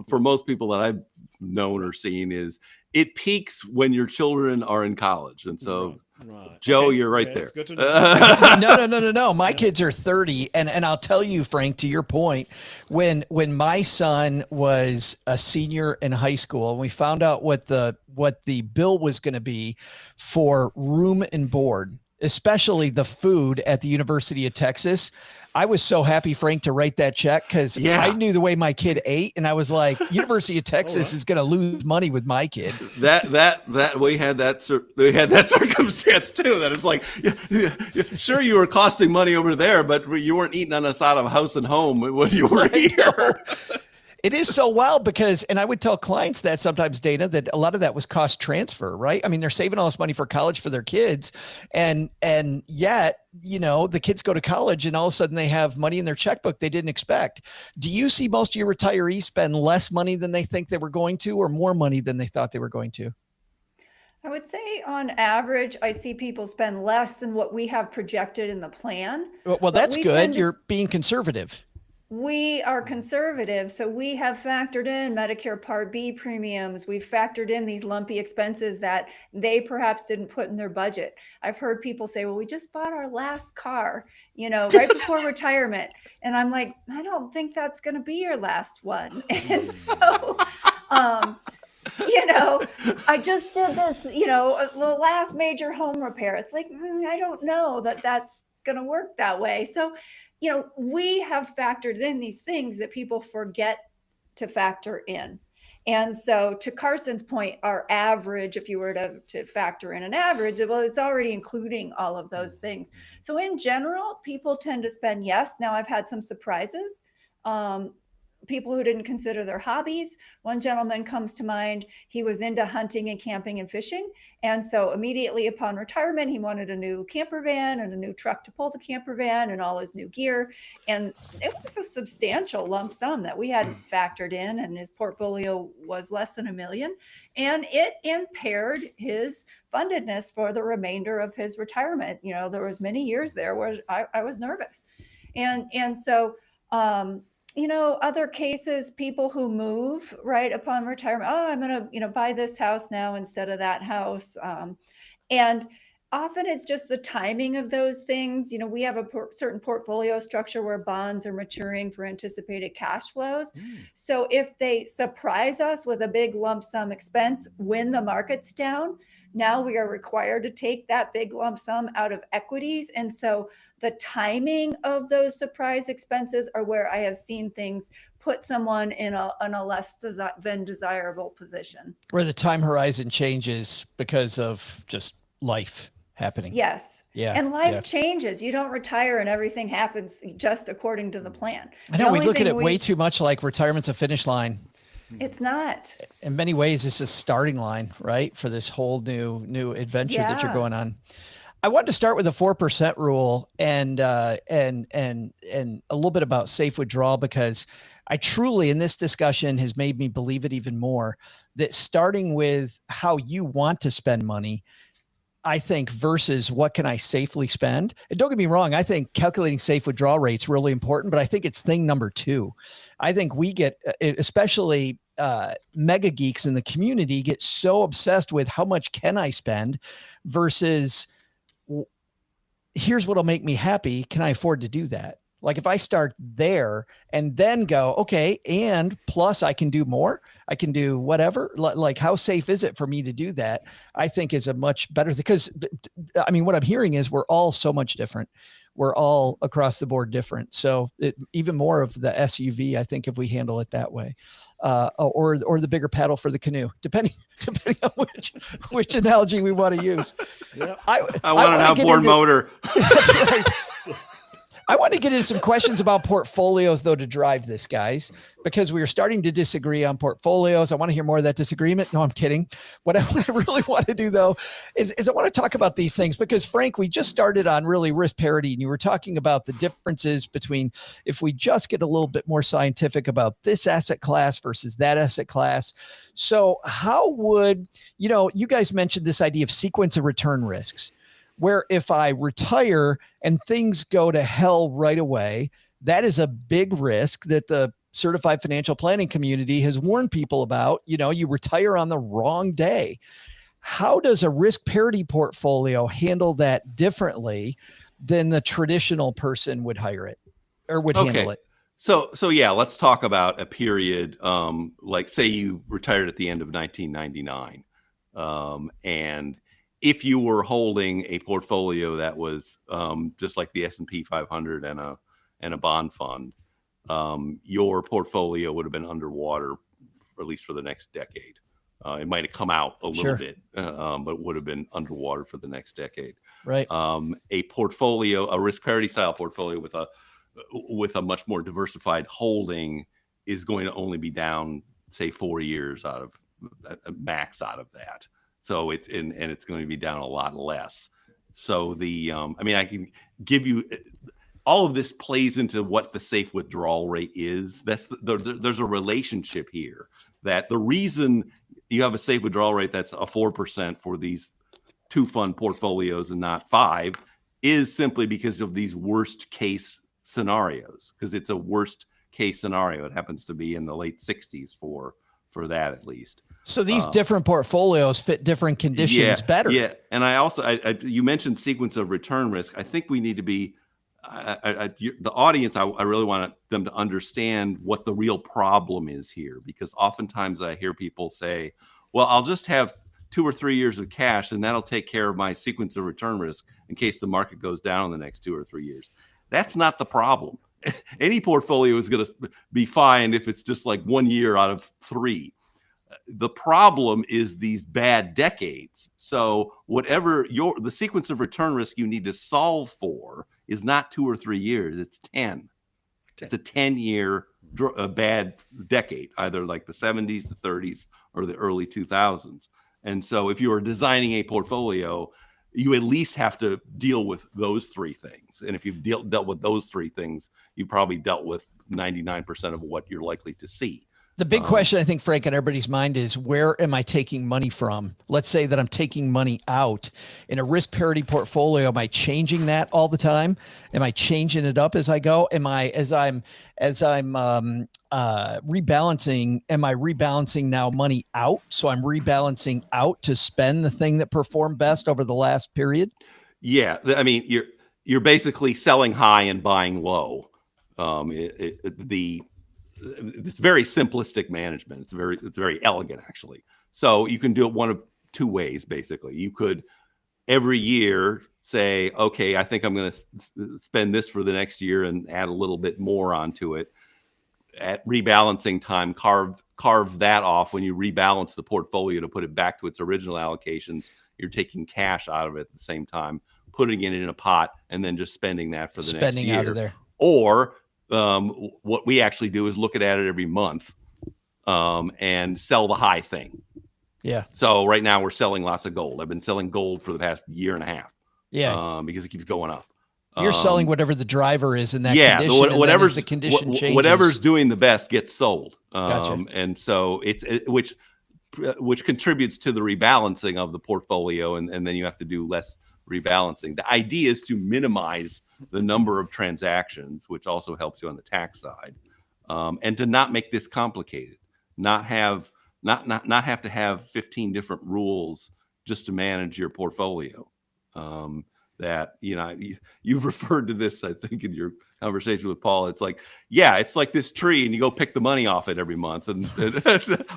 for most people that I've known or seen is it peaks when your children are in college, and so. Right. Joe, okay. You're right there. Good to know. No. My kids are 30. And I'll tell you, Frank, to your point, when my son was a senior in high school and we found out what the bill was going to be for room and board, especially the food at the University of Texas, I was so happy, Frank, to write that check because I knew the way my kid ate, and I was like, University of Texas is going to lose money with my kid. That we had that circumstance too. That it's like, sure, you were costing money over there, but you weren't eating on us out of house and home when you were here. It is so wild because, and I would tell clients that sometimes, Dana, that a lot of that was cost transfer, right? I mean, they're saving all this money for college for their kids. And yet, the kids go to college and all of a sudden they have money in their checkbook they didn't expect. Do you see most of your retirees spend less money than they think they were going to, or more money than they thought they were going to? I would say on average, I see people spend less than what we have projected in the plan. Well, that's good. You're being conservative. we are conservative, so we have factored in Medicare Part B premiums. We've factored in these lumpy expenses that they perhaps didn't put in their budget. I've heard people say, well, we just bought our last car, right before retirement. And I'm like, I don't think that's going to be your last one. And so, I just did this, the last major home repair. It's like, I don't know that that's going to work that way. So, we have factored in these things that people forget to factor in. And so to Karston's point, our average, if you were to factor in an average, well, it's already including all of those things. So in general, people tend to spend, yes. Now I've had some surprises. People who didn't consider their hobbies. One gentleman comes to mind. He was into hunting and camping and fishing. And so immediately upon retirement, he wanted a new camper van and a new truck to pull the camper van and all his new gear. And it was a substantial lump sum that we hadn't factored in, and his portfolio was less than $1 million. And it impaired his fundedness for the remainder of his retirement. There was many years there where I was nervous. And so, other cases, people who move right upon retirement, I'm going to, buy this house now instead of that house. And often it's just the timing of those things. We have a certain portfolio structure where bonds are maturing for anticipated cash flows. So if they surprise us with a big lump sum expense when the market's down, now we are required to take that big lump sum out of equities. And so the timing of those surprise expenses are where I have seen things put someone in a less than desirable position. Where the time horizon changes because of just life happening. Yes. Yeah. And life changes. You don't retire and everything happens just according to the plan. I know we look at it way too much like retirement's a finish line. It's not. In many ways, it's a starting line, right? For this whole new adventure that you're going on. I wanted to start with a 4% rule and a little bit about safe withdrawal, because I truly, in this discussion, has made me believe it even more, that starting with how you want to spend money, I think, versus what can I safely spend. And don't get me wrong, I think calculating safe withdrawal rate's really important, but I think it's thing number 2. I think we get, especially mega geeks in the community, get so obsessed with how much can I spend versus here's what'll make me happy. Can I afford to do that? Like if I start there and then go, okay, and plus I can do more, I can do whatever, like how safe is it for me to do that? I think is a much better, because I mean, what I'm hearing is we're all so much different. We're all across the board different. So even more of the SUV, I think, if we handle it that way, or the bigger paddle for the canoe, depending on which analogy we want to use. Yeah. I want an outboard motor. That's right. I want to get into some questions about portfolios, though, to drive this, guys, because we are starting to disagree on portfolios. I want to hear more of that disagreement. No, I'm kidding. What I really want to do, though, is I want to talk about these things because, Frank, we just started on really risk parity, and you were talking about the differences between if we just get a little bit more scientific about this asset class versus that asset class. So how would, you guys mentioned this idea of sequence of return risks, where if I retire and things go to hell right away, that is a big risk that the certified financial planning community has warned people about. You retire on the wrong day. How does a risk parity portfolio handle that differently than the traditional person would handle it? So yeah, let's talk about a period, like say you retired at the end of 1999, and if you were holding a portfolio that was just like the S&P 500 and a bond fund, your portfolio would have been underwater, for at least for the next decade. It might have come out a little bit, but would have been underwater for the next decade. Right. A portfolio, a risk parity style portfolio with a much more diversified holding is going to only be down, say, 4 years out of max out of that. So it's going to be down a lot less. So I can give you all of this plays into what the safe withdrawal rate is. There's a relationship here that the reason you have a safe withdrawal rate that's a 4% for these 2 fund portfolios and not 5 is simply because of these worst case scenarios, because it's a worst case scenario. It happens to be in the late 60s for that at least. So these different portfolios fit different conditions better. Yeah, and I also you mentioned sequence of return risk. I think we need to be the audience. I really want them to understand what the real problem is here, because oftentimes I hear people say, "Well, I'll just have 2 or 3 years of cash, and that'll take care of my sequence of return risk in case the market goes down in the next 2 or 3 years." That's not the problem. Any portfolio is going to be fine if it's just like 1 year out of 3. The problem is these bad decades. So whatever the sequence of return risk you need to solve for is not 2 or 3 years, it's 10. It's a 10-year bad decade, either like the 70s, the 30s, or the early 2000s. And so if you are designing a portfolio, you at least have to deal with those 3 things. And if you've dealt with those 3 things, you probably dealt with 99% of what you're likely to see. The big question, I think, Frank, on everybody's mind is, where am I taking money from? Let's say that I'm taking money out in a risk parity portfolio. Am I changing that all the time? Am I changing it up as I go? Am I, as I'm rebalancing, am I rebalancing now money out? So I'm rebalancing out to spend the thing that performed best over the last period. Yeah. I mean, you're basically selling high and buying low. It's very simplistic management. It's very elegant, actually. So you can do it one of 2 ways, basically. You could every year say, okay, I think I'm going to spend this for the next year and add a little bit more onto it. At rebalancing time, carve that off. When you rebalance the portfolio to put it back to its original allocations, you're taking cash out of it at the same time, putting it in a pot, and then just spending that for the next year. Spending out of there. Or what we actually do is look at it every month and sell the high thing. Yeah. So right now we're selling lots of gold. I've been selling gold for the past year and a half. Yeah. Because it keeps going up. You're selling whatever the driver is in that condition. Whatever's the condition changes. Whatever's doing the best gets sold. Gotcha. And so which contributes to the rebalancing of the portfolio, and then you have to do less rebalancing. The idea is to minimize the number of transactions, which also helps you on the tax side, and to not make this complicated. Not have to have 15 different rules just to manage your portfolio. That, you've referred to this, I think, in your conversation with Paul. It's like, it's like this tree, and you go pick the money off it every month, and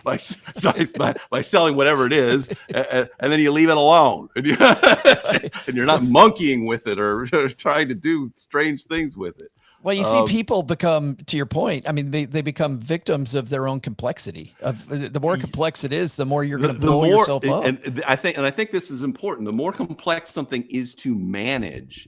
by selling whatever it is, and then you leave it alone, and you're not monkeying with it or trying to do strange things with it. Well, you see, people become, to your point, I mean, they become victims of their own complexity. The more complex it is, the more you're going to blow yourself up. And I think this is important. The more complex something is to manage,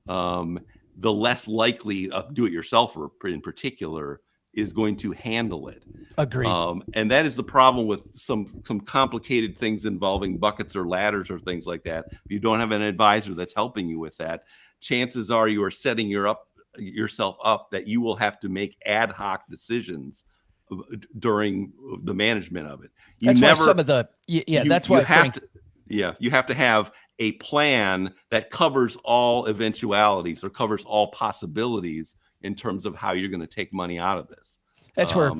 the less likely a do-it-yourselfer, in particular, is going to handle it. Agreed. And that is the problem with some complicated things involving buckets or ladders or things like that. If you don't have an advisor that's helping you with that, chances are you are setting yourself up that you will have to make ad hoc decisions during the management of it. You have to have a plan that covers all eventualities or covers all possibilities in terms of how you're going to take money out of this. That's where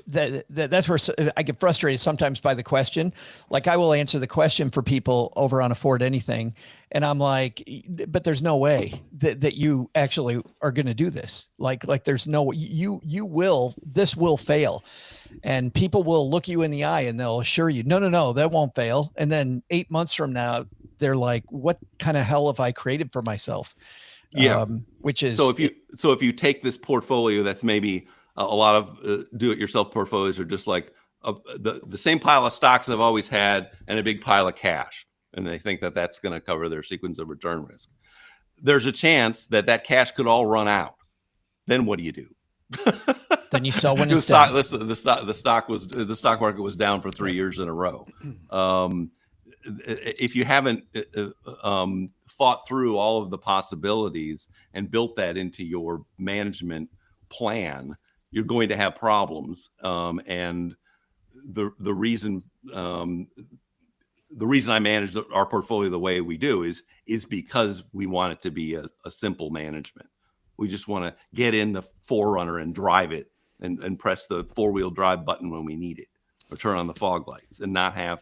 that's where I get frustrated sometimes by the question. Like, I will answer the question for people over on Afford Anything, and I'm like, but there's no way that you actually are going to do this. Like there's no way this will fail, and people will look you in the eye and they'll assure you, no, that won't fail. And then 8 months from now, they're like, what kind of hell have I created for myself? Yeah. Which is so if you take this portfolio that's maybe a lot of do-it-yourself portfolios are just like the same pile of stocks I've always had and a big pile of cash, and they think that that's going to cover their sequence of return risk. There's a chance that cash could all run out. Then what do you do? Then you sell when it's down. The stock market was down for 3 years in a row. If you haven't thought through all of the possibilities and built that into your management plan, you're going to have problems. And the reason I manage our portfolio the way we do is because we want it to be a simple management. We just want to get in the forerunner and drive it and press the 4-wheel drive button when we need it, or turn on the fog lights, and not have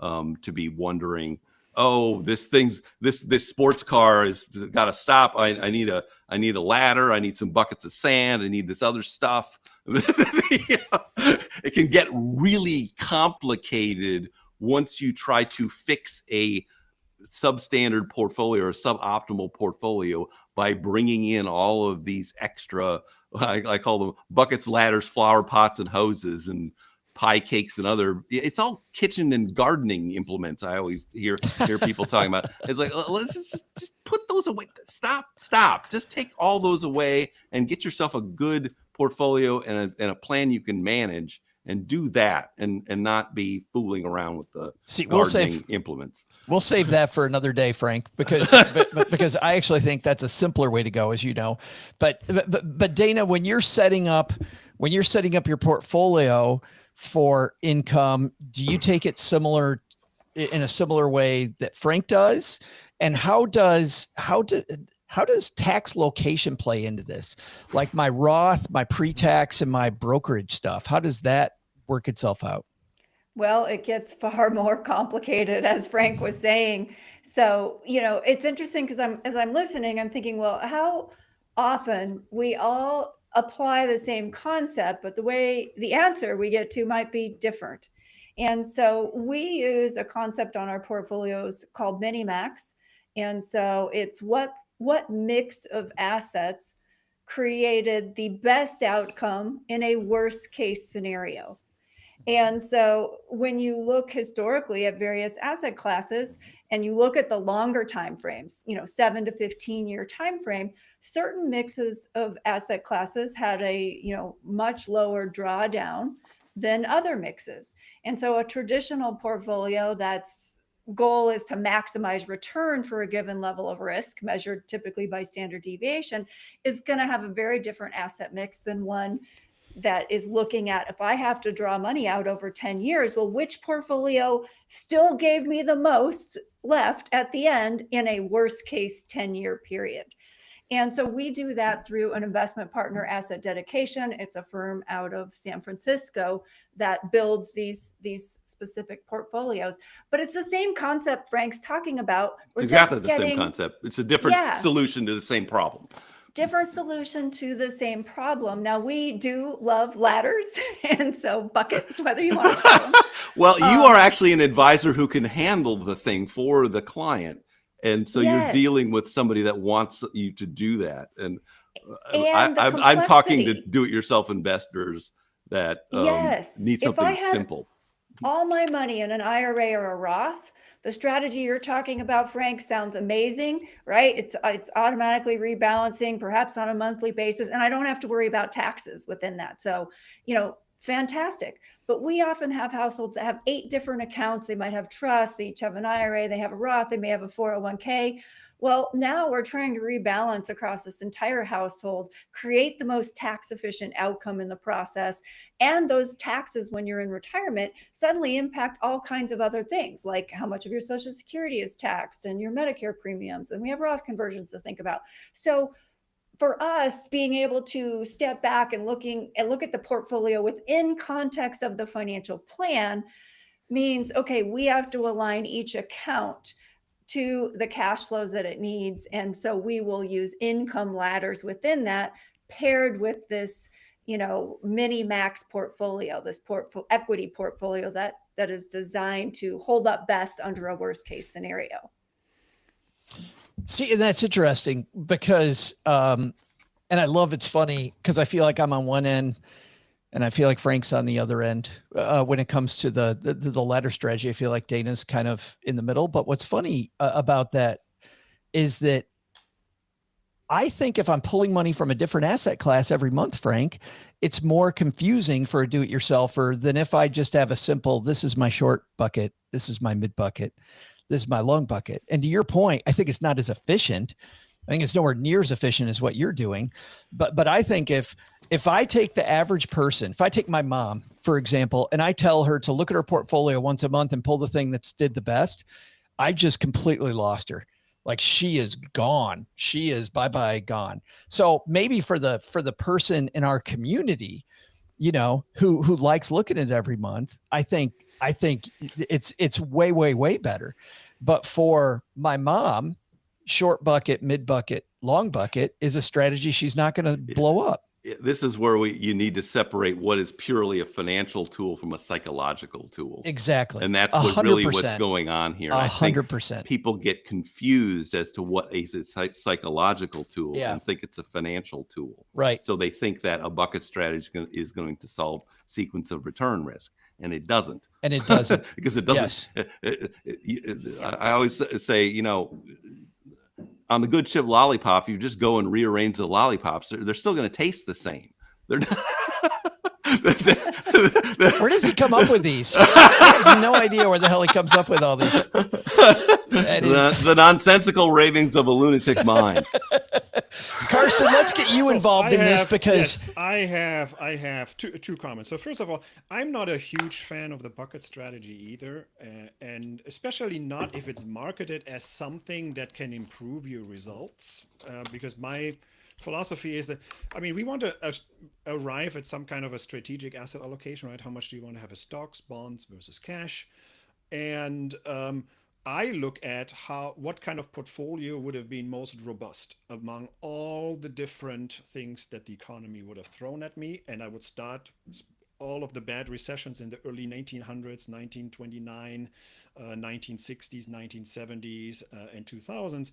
to be wondering, oh, this sports car is got to stop. I need a ladder. I need some buckets of sand. I need this other stuff. It can get really complicated once you try to fix a substandard portfolio or suboptimal portfolio by bringing in all of these extra, I call them buckets, ladders, flower pots, and hoses, and pie cakes and it's all kitchen and gardening implements. I always hear people talking about. It's like, let's just put those away. Stop. Just take all those away and get yourself a good portfolio and a plan you can manage, and do that, and not be fooling around with the gardening implements. We'll save that for another day, Frank, because because I actually think that's a simpler way to go, as you know. But Dana, when you're setting up your portfolio for income, do you take it in a similar way that Frank does? And how does tax location play into this? Like my Roth, my pre-tax, and my brokerage stuff, how does that work itself out? Well, it gets far more complicated, as Frank was saying. So, it's interesting because as I'm listening, I'm thinking, well, how often we all apply the same concept, but the answer we get to might be different. And so we use a concept on our portfolios called mini-max. And so it's what mix of assets created the best outcome in a worst case scenario. And so when you look historically at various asset classes and you look at the longer time frames, 7 to 15 year time frame, certain mixes of asset classes had a much lower drawdown than other mixes. And so a traditional portfolio that's goal is to maximize return for a given level of risk, measured typically by standard deviation, is going to have a very different asset mix than one that is looking at, if I have to draw money out over 10 years, well, which portfolio still gave me the most left at the end in a worst case 10-year period? And so we do that through an investment partner asset dedication. It's a firm out of San Francisco that builds these specific portfolios. But it's the same concept Frank's talking about. It's exactly the same concept. It's a different solution to the same problem. Different solution to the same problem. Now, we do love ladders and so buckets, whether you want to call them. Well, you are actually an advisor who can handle the thing for the client. And so you're dealing with somebody that wants you to do that. And I'm talking to do-it-yourself investors that need something simple. All my money in an IRA or a Roth, the strategy you're talking about, Frank, sounds amazing, right? It's automatically rebalancing, perhaps on a monthly basis, and I don't have to worry about taxes within that. So, fantastic. But we often have households that have 8 different accounts. They might have trusts, they each have an IRA, they have a Roth, they may have a 401k. Well, now we're trying to rebalance across this entire household, create the most tax efficient outcome in the process. And those taxes, when you're in retirement, suddenly impact all kinds of other things, like how much of your Social Security is taxed and your Medicare premiums. And we have Roth conversions to think about. So for us, being able to step back and look at the portfolio within context of the financial plan means, okay, we have to align each account to the cash flows that it needs. And so we will use income ladders within that, paired with this, mini max portfolio, this equity portfolio that is designed to hold up best under a worst case scenario. See, and that's interesting because, and I love, it's funny because I feel like I'm on one end and I feel like Frank's on the other end when it comes to the ladder strategy. I feel like Dana's kind of in the middle. But what's funny about that is that I think if I'm pulling money from a different asset class every month, Frank, it's more confusing for a do-it-yourselfer than if I just have a simple, this is my short bucket, this is my mid bucket, this is my long bucket. And to your point, I think it's not as efficient. I think it's nowhere near as efficient as what you're doing. But I think if I take the average person, if I take my mom, for example, and I tell her to look at her portfolio once a month and pull the thing that's did the best, I just completely lost her. Like she is gone. She is bye-bye gone. So maybe for the person in our community who likes looking at it every month, I think it's way better. But for my mom, short bucket, mid bucket, long bucket is a strategy she's not going to blow up. This is where you need to separate what is purely a financial tool from a psychological tool. Exactly. And that's really what's going on here. 100%. People get confused as to what is a psychological tool and think it's a financial tool. Right. So they think that a bucket strategy is going to solve sequence of return risk. And it doesn't. And it doesn't. Because it doesn't. Yes. I always say, on the good chip lollipop, you just go and rearrange the lollipops. They're still going to taste the same. They're not. Where does he come up with these? I have no idea where the hell he comes up with all these. The nonsensical ravings of a lunatic mind. Karston, let's get you involved in this because I have two comments. So first of all, I'm not a huge fan of the bucket strategy either, and especially not if it's marketed as something that can improve your results. Because my philosophy is that, we want to arrive at some kind of a strategic asset allocation, right? How much do you want to have as stocks, bonds versus cash? And I look at what kind of portfolio would have been most robust among all the different things that the economy would have thrown at me. And I would start all of the bad recessions in the early 1900s, 1929, 1960s, 1970s, and 2000s.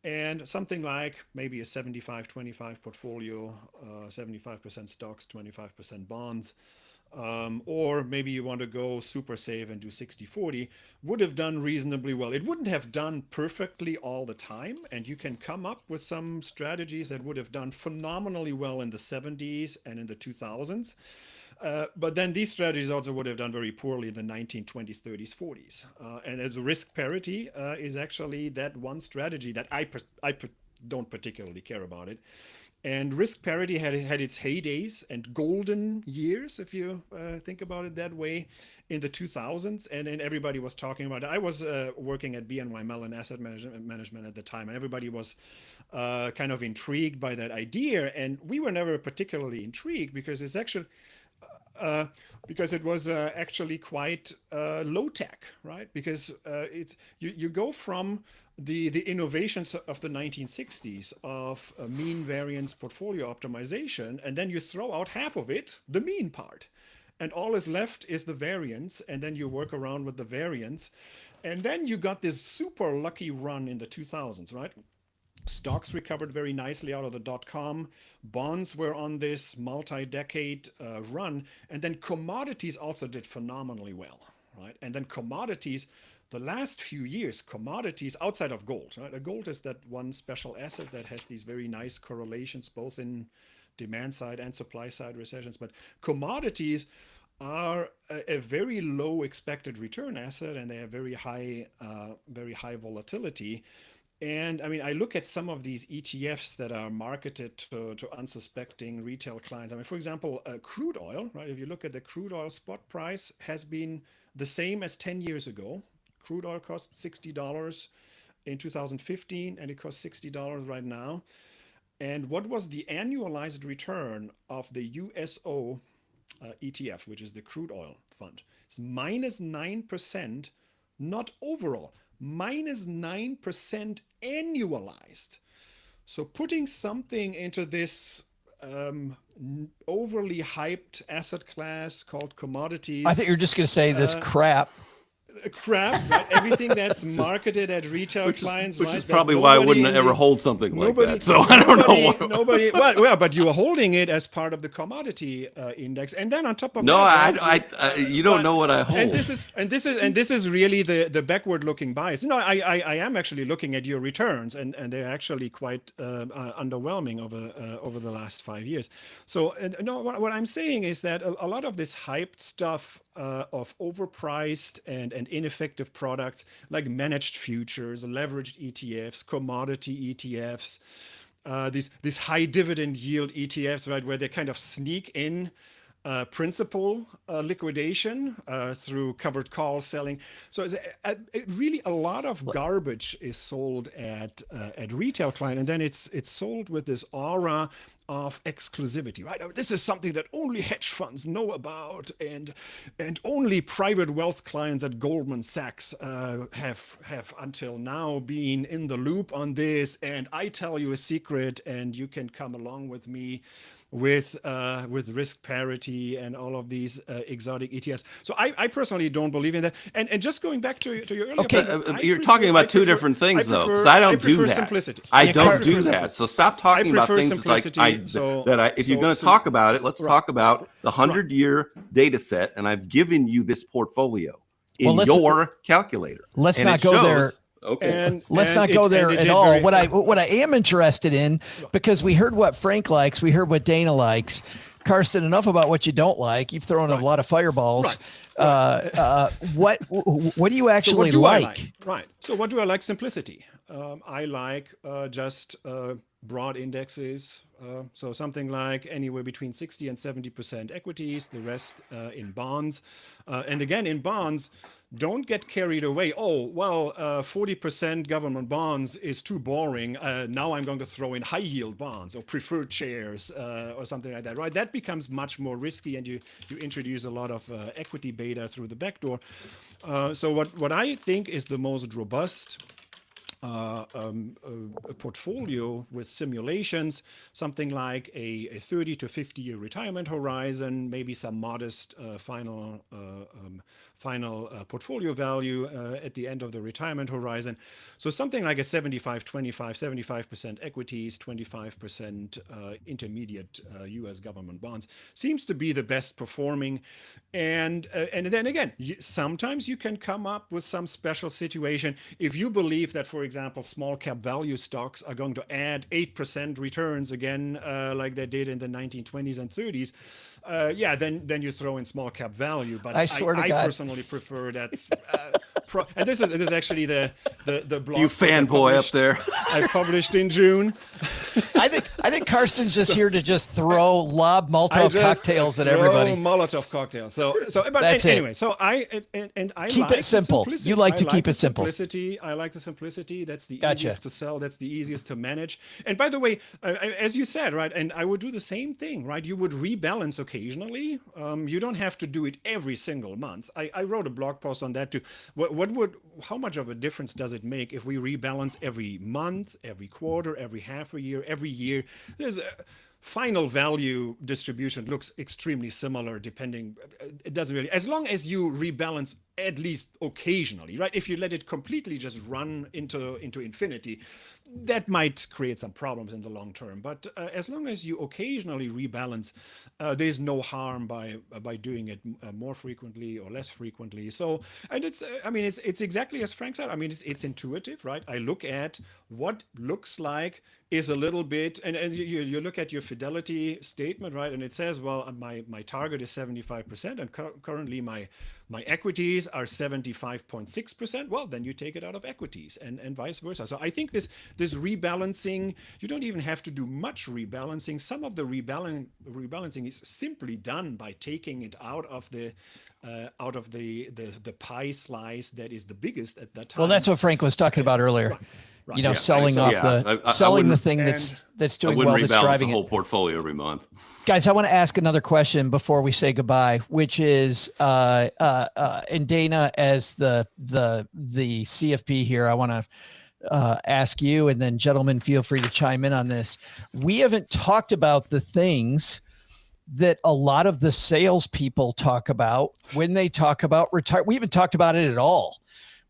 And something like maybe a 75-25 portfolio, 75% stocks, 25% bonds. Or maybe you want to go super safe and do 60-40, would have done reasonably well. It wouldn't have done perfectly all the time, and you can come up with some strategies that would have done phenomenally well in the 70s and in the 2000s. But then these strategies also would have done very poorly in the 1920s, 30s, 40s. And as risk parity is actually that one strategy that I don't particularly care about it. And risk parity had its heydays and golden years, if you think about it that way, in the 2000s. And then everybody was talking about it. I was working at BNY Mellon Asset Management at the time, and everybody was kind of intrigued by that idea. And we were never particularly intrigued because it's actually it was actually quite low tech, right? Because it's you go from the innovations of the 1960s of mean variance portfolio optimization, and then you throw out half of it, the mean part, and all is left is the variance, and then you work around with the variance, and then you got this super lucky run in the 2000s, right? Stocks recovered very nicely out of the dot-com. Bonds were on this multi-decade run. And then commodities also did phenomenally well, right? And then commodities, the last few years, commodities outside of gold, right? Gold is that one special asset that has these very nice correlations, both in demand side and supply side recessions. But commodities are a very low expected return asset, and they have very high volatility. And I look at some of these ETFs that are marketed to unsuspecting retail clients. For example, crude oil, right? If you look at the crude oil spot price, has been the same as 10 years ago. Crude oil cost $60 in 2015, and it costs $60 right now. And what was the annualized return of the USO ETF, which is the crude oil fund? It's minus 9%, not overall. Minus 9% annualized. So putting something into this overly hyped asset class called commodities. I think you're just going to say this crap. Right? Everything that's marketed at retail clients, which is probably why I wouldn't ever hold something like that. So I don't know. Well, but you are holding it as part of the commodity index, and then on top of you don't know what I hold. And this is really the backward-looking bias. No, I am actually looking at your returns, and they're actually quite underwhelming over the last 5 years. So no, what I'm saying is that a lot of this hyped stuff of overpriced and ineffective products like managed futures, leveraged ETFs, commodity ETFs, these high dividend yield ETFs, right, where they kind of sneak in principal liquidation through covered call selling. So really a lot of garbage is sold at retail client, and then it's sold with this aura of exclusivity, right? Oh, this is something that only hedge funds know about, and only private wealth clients at Goldman Sachs have until now been in the loop on this. And I tell you a secret, and you can come along with me with risk parity and all of these exotic ETFs. So I personally don't believe in that. And just going back to your earlier point, you're talking about two different things, though, because I don't do that. Simplicity. I don't do that. So stop talking about things like if you're going to talk about it, let's talk about the 100-year data set, and I've given you this portfolio in your calculator. Let's not go there. Okay. Let's not go there at all. What I am interested in, because we heard what Frank likes, we heard what Dana likes. Karston, enough about what you don't like. You've thrown a lot of fireballs. What do you actually like? Right. So what do I like? Simplicity. I like just broad indexes. So something like anywhere between 60 and 70% equities, the rest in bonds. And again, in bonds, don't get carried away. Oh, well, 40% government bonds is too boring. Now I'm going to throw in high yield bonds or preferred shares or something like that, right? That becomes much more risky, and you introduce a lot of equity beta through the back door. So what I think is the most robust a portfolio with simulations, something like a 30 to 50 year retirement horizon, maybe some modest final portfolio value at the end of the retirement horizon. So something like a 75% equities, 25% intermediate US government bonds seems to be the best performing. And then again, sometimes you can come up with some special situation. If you believe that, for example, small cap value stocks are going to add 8% returns again, like they did in the 1920s and 30s, then you throw in small cap value. But I personally prefer that's and this is actually the blog. You fanboy up there. I published in June. I think Karston's just here to just lob Molotov cocktails at everybody. Molotov cocktails. So anyway, so I keep it simple. You like to keep it simple. Simplicity. I like the simplicity. That's the easiest to sell. That's the easiest to manage. And by the way, as you said, right, and I would do the same thing, right? You would rebalance occasionally. You don't have to do it every single month. I wrote a blog post on that too. How much of a difference does it make if we rebalance every month, every quarter, every half a year, every year? There's a final value distribution looks extremely similar depending. It doesn't really, as long as you rebalance at least occasionally, right? If you let it completely just run into infinity, that might create some problems in the long term. But as long as you occasionally rebalance, there's no harm by doing it more frequently or less frequently. So, and it's exactly as Frank said. I mean, it's intuitive, right? I look at what looks like is a little bit, and you look at your fidelity statement, right? And it says, well, my target is 75%, and currently my equities are 75.6%. Well, then you take it out of equities, and vice versa. So I think this rebalancing, you don't even have to do much rebalancing. Some of the rebalancing is simply done by taking it out of the pie slice that is the biggest at that time. Well, that's what Frank was talking about earlier. Right. Selling the thing that's doing well, that's driving the whole portfolio every month. Guys, I want to ask another question before we say goodbye, which is, and Dana, as the CFP here, I want to ask you, and then gentlemen, feel free to chime in on this. We haven't talked about the things that a lot of the salespeople talk about when they talk about retire. We haven't talked about it at all,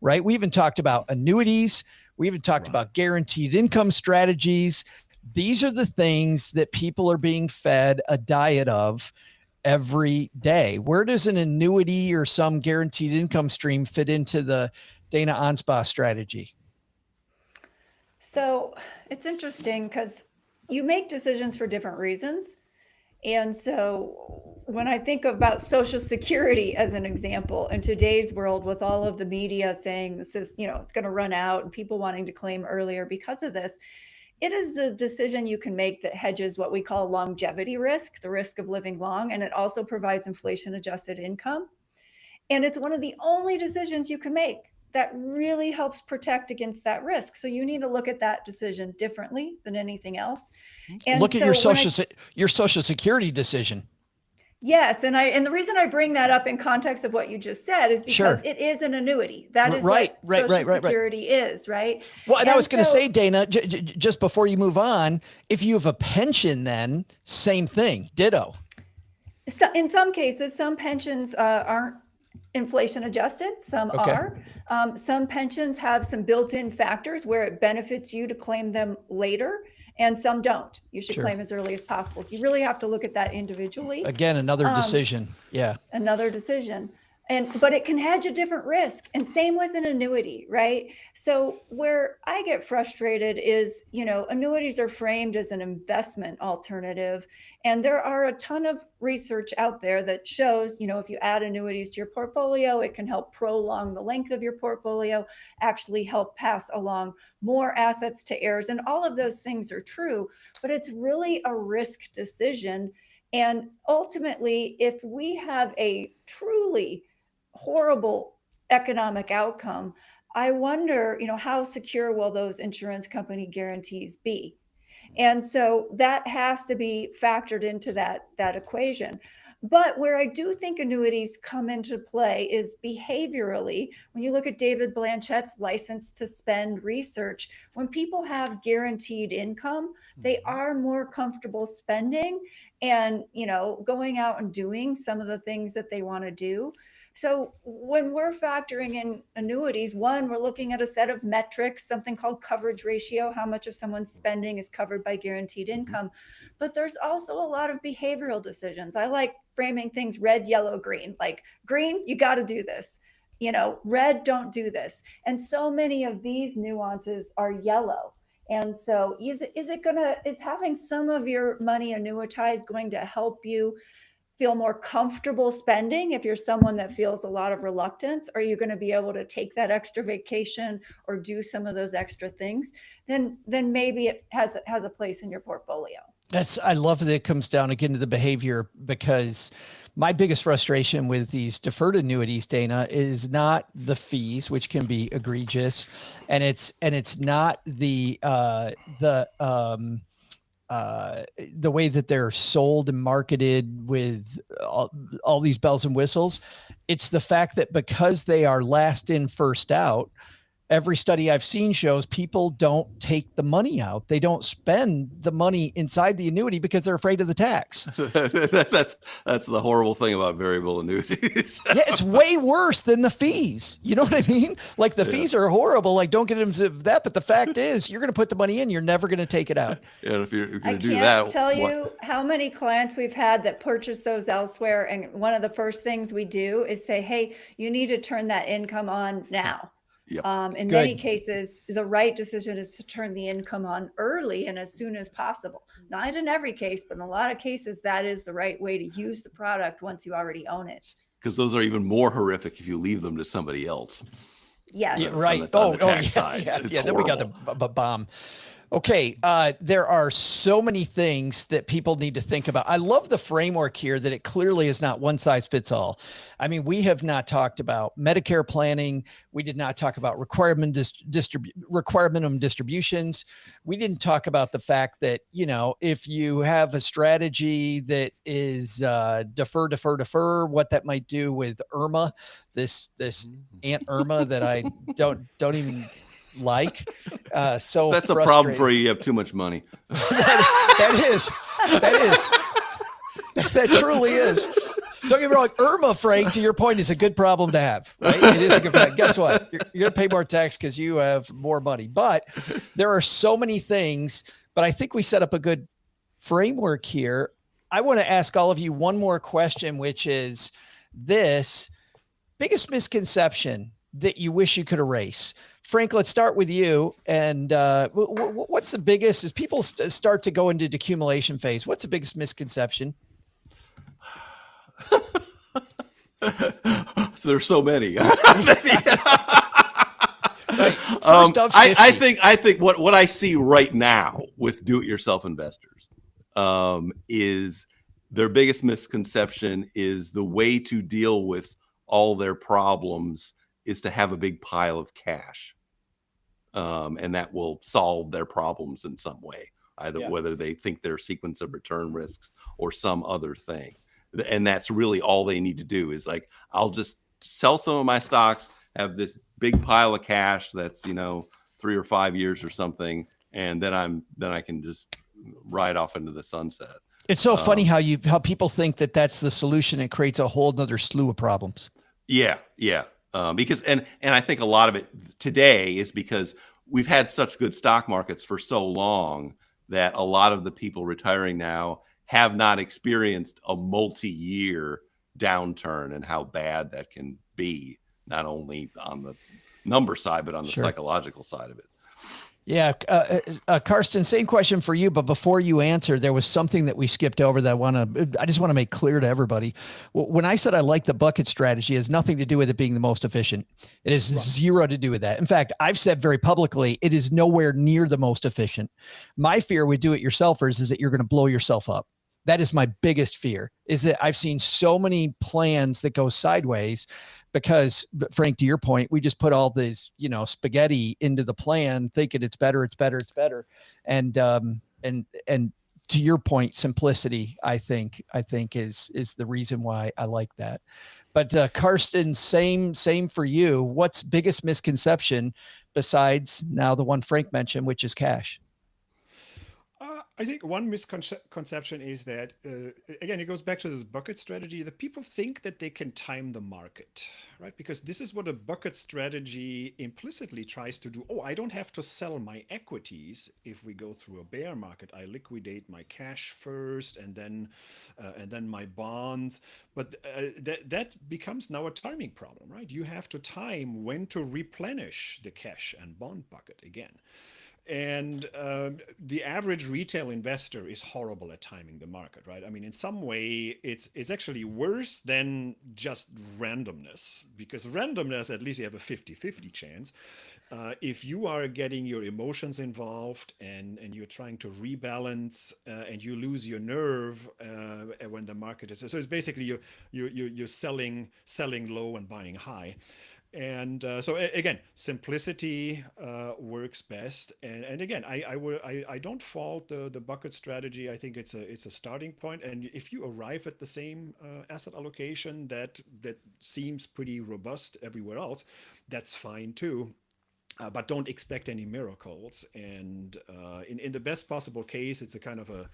right? We haven't talked about annuities. We even talked about guaranteed income strategies. These are the things that people are being fed a diet of every day. Where does an annuity or some guaranteed income stream fit into the Dana Anspach strategy? So it's interesting because you make decisions for different reasons. And so when I think about Social Security as an example, in today's world, with all of the media saying this is, it's going to run out and people wanting to claim earlier because of this, it is the decision you can make that hedges what we call longevity risk, the risk of living long, and it also provides inflation-adjusted income. And it's one of the only decisions you can make that really helps protect against that risk. So you need to look at that decision differently than anything else. And look at so your social security decision. Yes, and the reason I bring that up in context of what you just said is because it is an annuity. That is what Social Security is, right? Well, and I was going to say, Dana, just before you move on, if you have a pension, then same thing, ditto. So in some cases, some pensions aren't inflation adjusted. Some are. Some pensions have some built-in factors where it benefits you to claim them later. And some don't. You should claim as early as possible. So you really have to look at that individually. Again, another decision. Another decision. But it can hedge a different risk. And same with an annuity, right? So where I get frustrated is, annuities are framed as an investment alternative. And there are a ton of research out there that shows, if you add annuities to your portfolio, it can help prolong the length of your portfolio, actually help pass along more assets to heirs. And all of those things are true, but it's really a risk decision. And ultimately, if we have a truly horrible economic outcome, I wonder, how secure will those insurance company guarantees be? And so that has to be factored into that equation. But where I do think annuities come into play is behaviorally. When you look at David Blanchett's license to spend research, when people have guaranteed income, they are more comfortable spending and, going out and doing some of the things that they want to do. So when we're factoring in annuities, one, we're looking at a set of metrics, something called coverage ratio, how much of someone's spending is covered by guaranteed income. But there's also a lot of behavioral decisions. I like framing things red, yellow, green. Like green, you got to do this. Red, don't do this. And so many of these nuances are yellow. And so is having some of your money annuitized going to help you feel more comfortable spending? If you're someone that feels a lot of reluctance, are you going to be able to take that extra vacation or do some of those extra things? Then maybe it has a place in your portfolio. I love that it comes down again to the behavior, because my biggest frustration with these deferred annuities, Dana, is not the fees, which can be egregious, and it's not the way that they're sold and marketed with all these bells and whistles. It's the fact that because they are last in, first out, every study I've seen shows people don't take the money out. They don't spend the money inside the annuity because they're afraid of the tax. That's the horrible thing about variable annuities. Yeah, it's way worse than the fees. You know what I mean? Like the fees are horrible. Like don't get into that. But the fact is, you're going to put the money in. You're never going to take it out. And if you're going to do that, I can't tell you how many clients we've had that purchase those elsewhere. And one of the first things we do is say, hey, you need to turn that income on now. Yep. In many cases, the right decision is to turn the income on early and as soon as possible. Not in every case, but in a lot of cases, that is the right way to use the product once you already own it. Because those are even more horrific if you leave them to somebody else. Yes. Yeah, right. On the tax side. Yeah. Then we got the bomb. Okay. There are so many things that people need to think about. I love the framework here that it clearly is not one size fits all. I mean, we have not talked about Medicare planning. We did not talk about required minimum distributions. We didn't talk about the fact that, if you have a strategy that is defer, what that might do with Irma, this Aunt Irma that I don't even like. So that's the problem for you. You have too much money. that truly is. Don't get me wrong. Irma, Frank, to your point, is a good problem to have, right? It is a good problem. Guess what? You're going to pay more tax because you have more money. But there are so many things, but I think we set up a good framework here. I want to ask all of you one more question, which is this: biggest misconception that you wish you could erase. Frank, let's start with you. And what's the biggest, as people start to go into decumulation phase, what's the biggest misconception? So there's so many. Right. first of 50. I think what I see right now with do-it-yourself investors is their biggest misconception is the way to deal with all their problems is to have a big pile of cash. And that will solve their problems in some way, either whether they think they're sequence of return risks or some other thing. And that's really all they need to do is like, I'll just sell some of my stocks, have this big pile of cash that's, 3 or 5 years or something. And then I can just ride off into the sunset. It's so funny how people think that that's the solution. It creates a whole nother slew of problems. Yeah. Because I think a lot of it today is because we've had such good stock markets for so long that a lot of the people retiring now have not experienced a multi-year downturn and how bad that can be, not only on the number side, but on the psychological side of it. Yeah. Karston, same question for you, but before you answer, there was something that we skipped over that I just want to make clear to everybody. When I said I like the bucket strategy, it has nothing to do with it being the most efficient. It has zero to do with that. In fact, I've said very publicly, it is nowhere near the most efficient. My fear with do-it-yourselfers is that you're going to blow yourself up. That is my biggest fear, is that I've seen so many plans that go sideways because, Frank, to your point, we just put all this, spaghetti into the plan, thinking it's better. And to your point, simplicity, I think is the reason why I like that. But Karston, same for you. What's biggest misconception besides now the one Frank mentioned, which is cash? I think one misconception is that, again, it goes back to this bucket strategy. The people think that they can time the market, right? Because this is what a bucket strategy implicitly tries to do. Oh, I don't have to sell my equities if we go through a bear market. I liquidate my cash first and then my bonds. But that becomes now a timing problem, right? You have to time when to replenish the cash and bond bucket again. And the average retail investor is horrible at timing the market, right? I mean, in some way, it's actually worse than just randomness, because randomness, at least you have a 50-50 chance. If you are getting your emotions involved and you're trying to rebalance and you lose your nerve when the market is, so it's basically you're selling low and buying high. And so again, simplicity works best. And again, I don't fault the bucket strategy. I think it's a starting point. And if you arrive at the same asset allocation that seems pretty robust everywhere else, that's fine too. But don't expect any miracles. And in the best possible case, it's a kind of a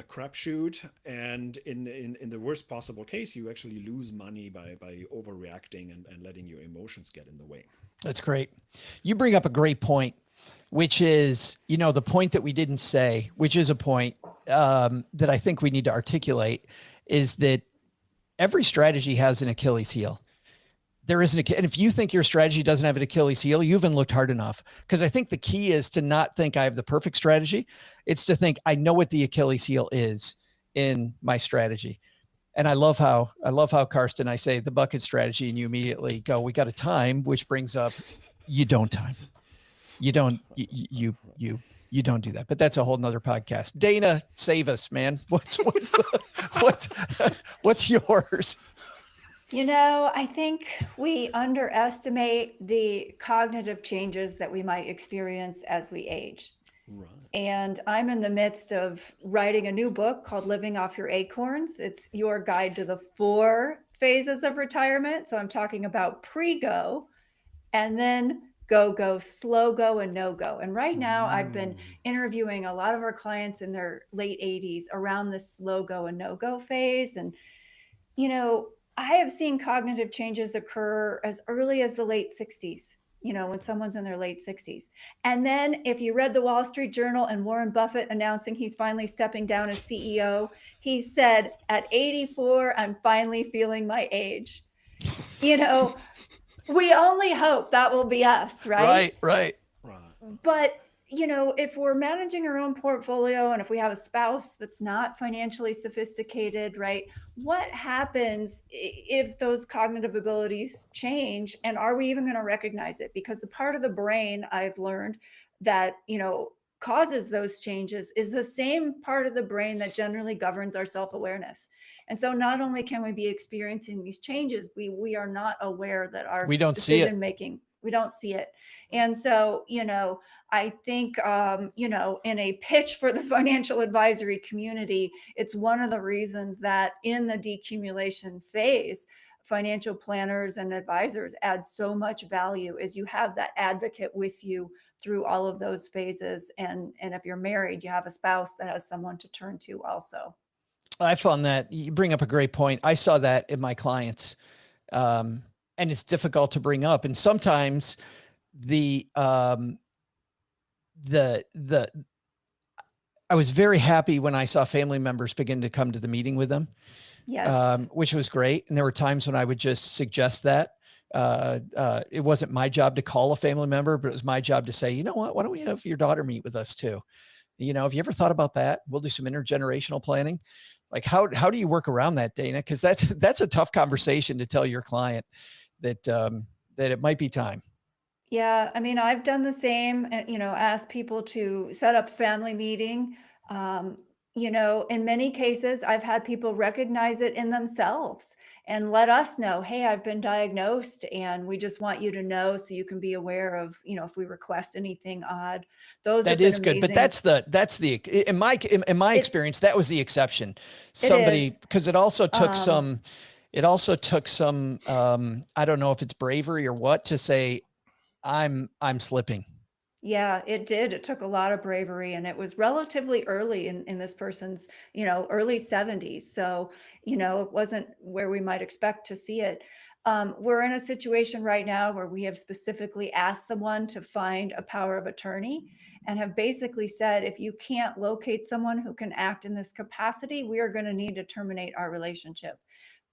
crapshoot, and in the worst possible case, you actually lose money by overreacting and letting your emotions get in the way. That's great. You bring up a great point, which is, the point that we didn't say, which is a point that I think we need to articulate, is that every strategy has an Achilles heel. There isn't and if you think your strategy doesn't have an Achilles heel, you haven't looked hard enough. Because I think the key is to not think I have the perfect strategy. It's to think I know what the Achilles heel is in my strategy. And I love how Karston, I say the bucket strategy, and you immediately go, we got a time, which brings up, you don't time. You don't do that. But that's a whole nother podcast. Dana, save us, man. What's yours? I think we underestimate the cognitive changes that we might experience as we age. Right. And I'm in the midst of writing a new book called Living Off Your Acorns. It's your guide to the 4 phases of retirement. So I'm talking about pre-go, and then go, slow go, and no go. And right now I've been interviewing a lot of our clients in their late 80s around this slow go and no go phase. And, I have seen cognitive changes occur as early as the late 60s, when someone's in their late 60s. And then if you read the Wall Street Journal and Warren Buffett announcing he's finally stepping down as CEO, he said, at 84, I'm finally feeling my age. We only hope that will be us, right? Right. But, if we're managing our own portfolio and if we have a spouse that's not financially sophisticated, right? What happens if those cognitive abilities change, and are we even going to recognize it? Because the part of the brain I've learned that, causes those changes is the same part of the brain that generally governs our self-awareness. And so not only can we be experiencing these changes, we are not aware that our We don't see it. decision making, we don't see it. And so, I think, in a pitch for the financial advisory community, it's one of the reasons that in the decumulation phase, financial planners and advisors add so much value, is you have that advocate with you through all of those phases. And if you're married, you have a spouse that has someone to turn to also. I found that you bring up a great point. I saw that in my clients, and it's difficult to bring up. And sometimes I was very happy when I saw family members begin to come to the meeting with them. Yes. Which was great. And there were times when I would just suggest that. It wasn't my job to call a family member, but it was my job to say, you know what, why don't we have your daughter meet with us too? Have you ever thought about that? We'll do some intergenerational planning. Like, how do you work around that, Dana? Because that's a tough conversation to tell your client that it might be time. Yeah, I mean, I've done the same, asked people to set up family meeting. In many cases, I've had people recognize it in themselves and let us know, hey, I've been diagnosed and we just want you to know so you can be aware of, if we request anything odd. Those that is good, but that's the in my experience, that was the exception. Somebody, because it also took some I don't know if it's bravery or what, to say, I'm slipping. Yeah, it did. It took a lot of bravery, and it was relatively early in this person's, early 70s. So, it wasn't where we might expect to see it. We're in a situation right now where we have specifically asked someone to find a power of attorney and have basically said, if you can't locate someone who can act in this capacity, we are going to need to terminate our relationship.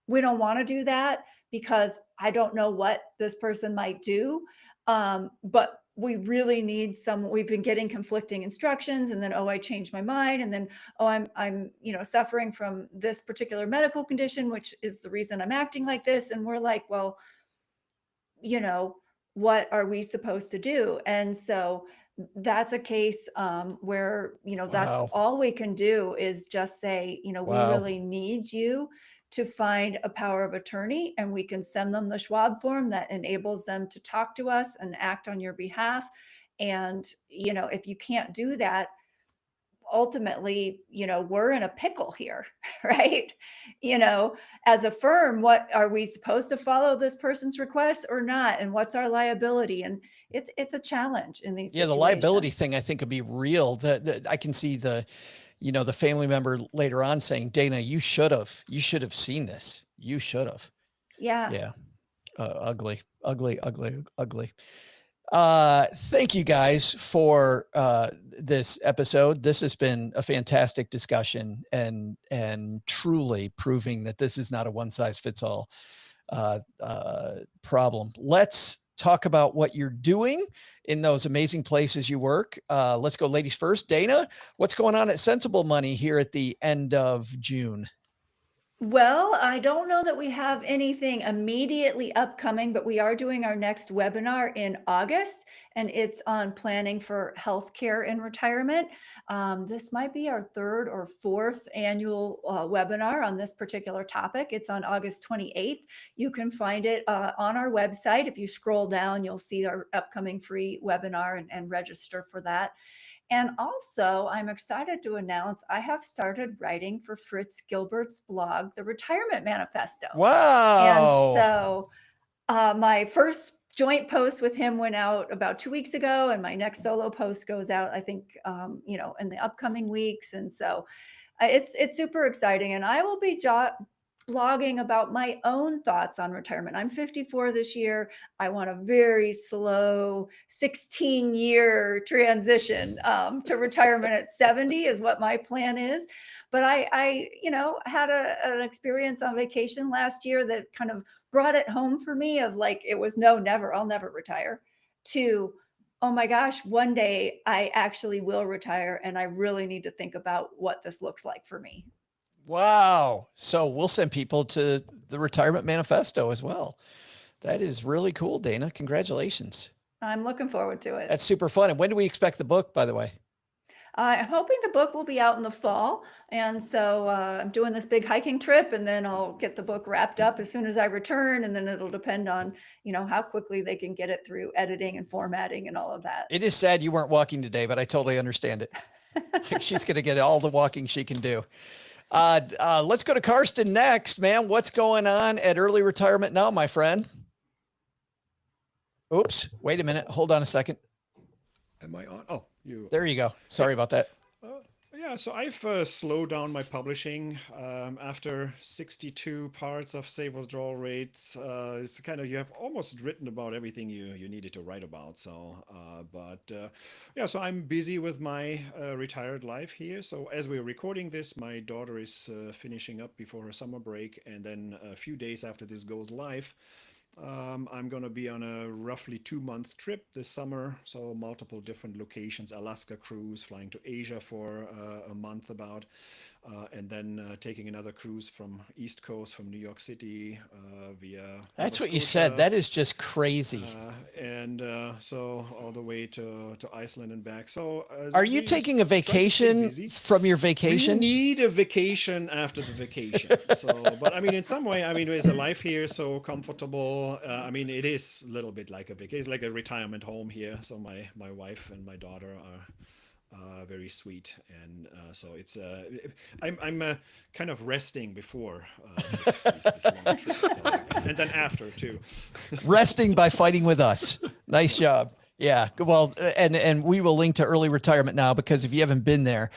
We don't want to do that because I don't know what this person might do. But we really need we've been getting conflicting instructions, and then, oh, I changed my mind. And then, oh, I'm, suffering from this particular medical condition, which is the reason I'm acting like this. And we're like, well, what are we supposed to do? And so that's a case where, that's Wow. all we can do is just say, we Wow. really need you to find a power of attorney, and we can send them the Schwab form that enables them to talk to us and act on your behalf. And, if you can't do that, ultimately, we're in a pickle here, right? As a firm, what are we supposed to follow this person's request or not? And what's our liability? And it's a challenge in these situations. The liability thing, I think, would be real. I can see the family member later on saying, Dana, you should have seen this. You should have. Yeah. Yeah. Ugly. Thank you guys for this episode. This has been a fantastic discussion and truly proving that this is not a one size fits all problem. Let's talk about what you're doing in those amazing places you work. Let's go ladies first. Dana, what's going on at Sensible Money here at the end of June? Well, I don't know that we have anything immediately upcoming, but we are doing our next webinar in August, and it's on planning for healthcare in retirement. This might be our third or fourth annual webinar on this particular topic. It's on August 28th. You can find it on our website. If you scroll down, you'll see our upcoming free webinar and register for that. And also, I'm excited to announce I have started writing for Fritz Gilbert's blog, The Retirement Manifesto. Wow. And so my first joint post with him went out about 2 weeks ago, and my next solo post goes out, I think, in the upcoming weeks. And so it's super exciting. And I will be blogging about my own thoughts on retirement. I'm 54 this year. I want a very slow 16-year transition to retirement at 70 is what my plan is. But I had an experience on vacation last year that kind of brought it home for me of like, it was no, never, I'll never retire, to Oh my gosh, one day I actually will retire, and I really need to think about what this looks like for me. Wow. So we'll send people to the retirement manifesto as well. That is really cool, Dana. Congratulations. I'm looking forward to it. That's super fun. And when do we expect the book, by the way? I'm hoping the book will be out in the fall. And so I'm doing this big hiking trip, and then I'll get the book wrapped up as soon as I return. And then it'll depend on, how quickly they can get it through editing and formatting and all of that. It is sad you weren't walking today, but I totally understand it. She's going to get all the walking she can do. Let's go to Karston next, man. What's going on at Early Retirement Now, my friend? Oops. Wait a minute. Hold on a second. Am I on? Oh, you. There you go. Sorry about that. Yeah, so I've slowed down my publishing after 62 parts of Save Withdrawal Rates. It's kind of, you have almost written about everything you needed to write about. So, so I'm busy with my retired life here. So as we're recording this, my daughter is finishing up before her summer break. And then a few days after this goes live, I'm going to be on a roughly 2-month trip this summer. So multiple different locations, Alaska cruise, flying to Asia for a month about, and then taking another cruise from East Coast, from New York City via. That's Nova what you Scotia. said. That is just crazy. So all the way to Iceland and back. So are you taking a vacation from your vacation? We need a vacation after the vacation. But I mean, in some way, there's a life here, so comfortable. It is a little bit like a vacation. It's like a retirement home here. So my wife and my daughter are very sweet, and so it's I'm kind of resting before this long trip, and then after too. Resting by fighting with us. Nice job. Yeah. Well, and we will link to Early Retirement Now, because if you haven't been there,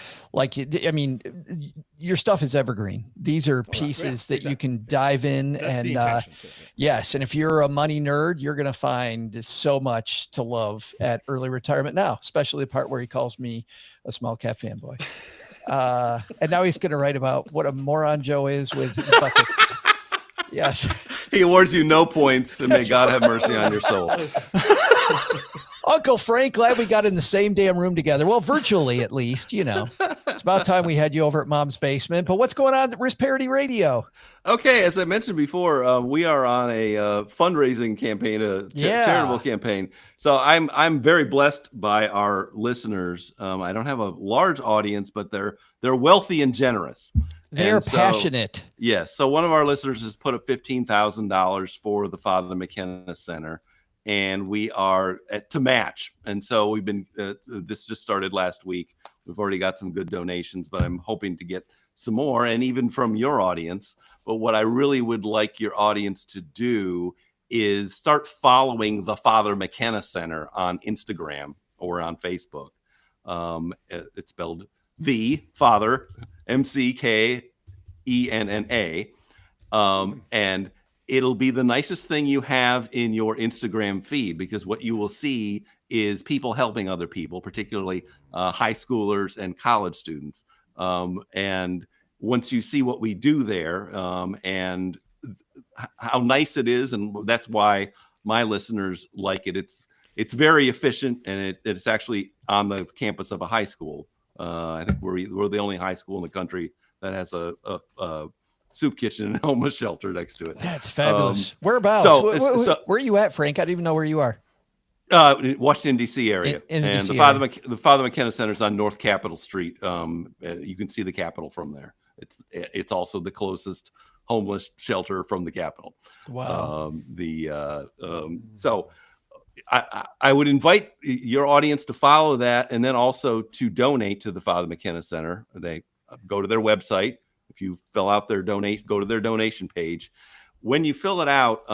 your stuff is evergreen. These are pieces that you can dive in. That's and yes. And if you're a money nerd, you're going to find so much to love at Early Retirement Now, especially the part where he calls me a small cap fanboy. And now he's going to write about what a moron Joe is with buckets. Yes. He awards you no points, and may God have mercy on your soul. Uncle Frank, glad we got in the same damn room together. Well, virtually at least, It's about time we had you over at Mom's basement. But what's going on at Risk Parity Radio? Okay, as I mentioned before, we are on a fundraising campaign, charitable campaign. So I'm very blessed by our listeners. I don't have a large audience, but they're wealthy and generous. They're passionate. Yes. So one of our listeners has put up $15,000 for the Father McKenna Center, and we are to match. And so we've been, this just started last week. We've already got some good donations, but I'm hoping to get some more, and even from your audience. But what I really would like your audience to do is start following the Father McKenna Center on Instagram or on Facebook. It's spelled the Father, McKenna. And it'll be the nicest thing you have in your Instagram feed, because what you will see is people helping other people, particularly high schoolers and college students. And once you see what we do there and how nice it is, and that's why my listeners like it. It's very efficient, and it's actually on the campus of a high school. I think we're the only high school in the country that has a soup kitchen and homeless shelter next to it. That's fabulous. Whereabouts? Where are you at, Frank? I don't even know where you are. Washington, D.C. area. In the and DC area. The Father McKenna Center is on North Capitol Street. You can see the Capitol from there. It's also the closest homeless shelter from the Capitol. Wow. So I would invite your audience to follow that, and then also to donate to the Father McKenna Center. They go to their website. If you fill out go to their donation page. When you fill it out,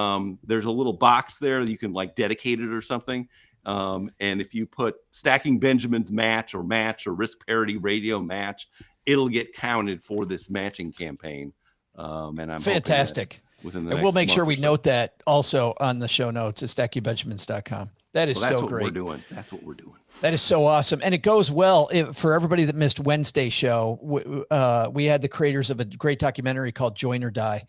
there's a little box there that you can dedicate it or something. And if you put Stacking Benjamins match or Risk Parity Radio match, it'll get counted for this matching campaign. And I'm fantastic. And we'll make sure we note that also on the show notes at stackingbenjamins.com. That is so great. That's what we're doing. That is so awesome. And it goes well for everybody that missed Wednesday's show. We had the creators of a great documentary called Join or Die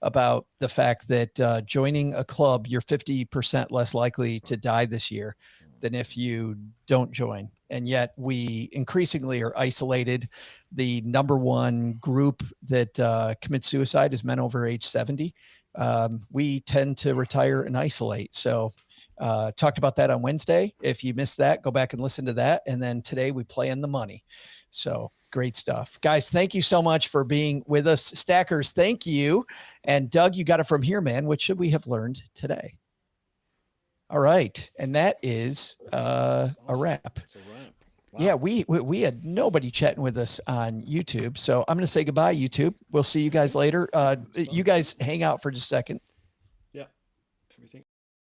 about the fact that joining a club, you're 50% less likely to die this year. than if you don't join. And yet we increasingly are isolated. The number one group that commits suicide is men over age 70. We tend to retire and isolate. So talked about that on Wednesday. If you missed that, go back and listen to that. And then today we play in the money. So great stuff. Guys, thank you so much for being with us. Stackers, thank you. And Doug, you got it from here, man. What should we have learned today? All right. And that is a wrap. It's a wrap. Wow. Yeah, we had nobody chatting with us on YouTube. So I'm going to say goodbye, YouTube. We'll see you guys later. You guys hang out for just a second.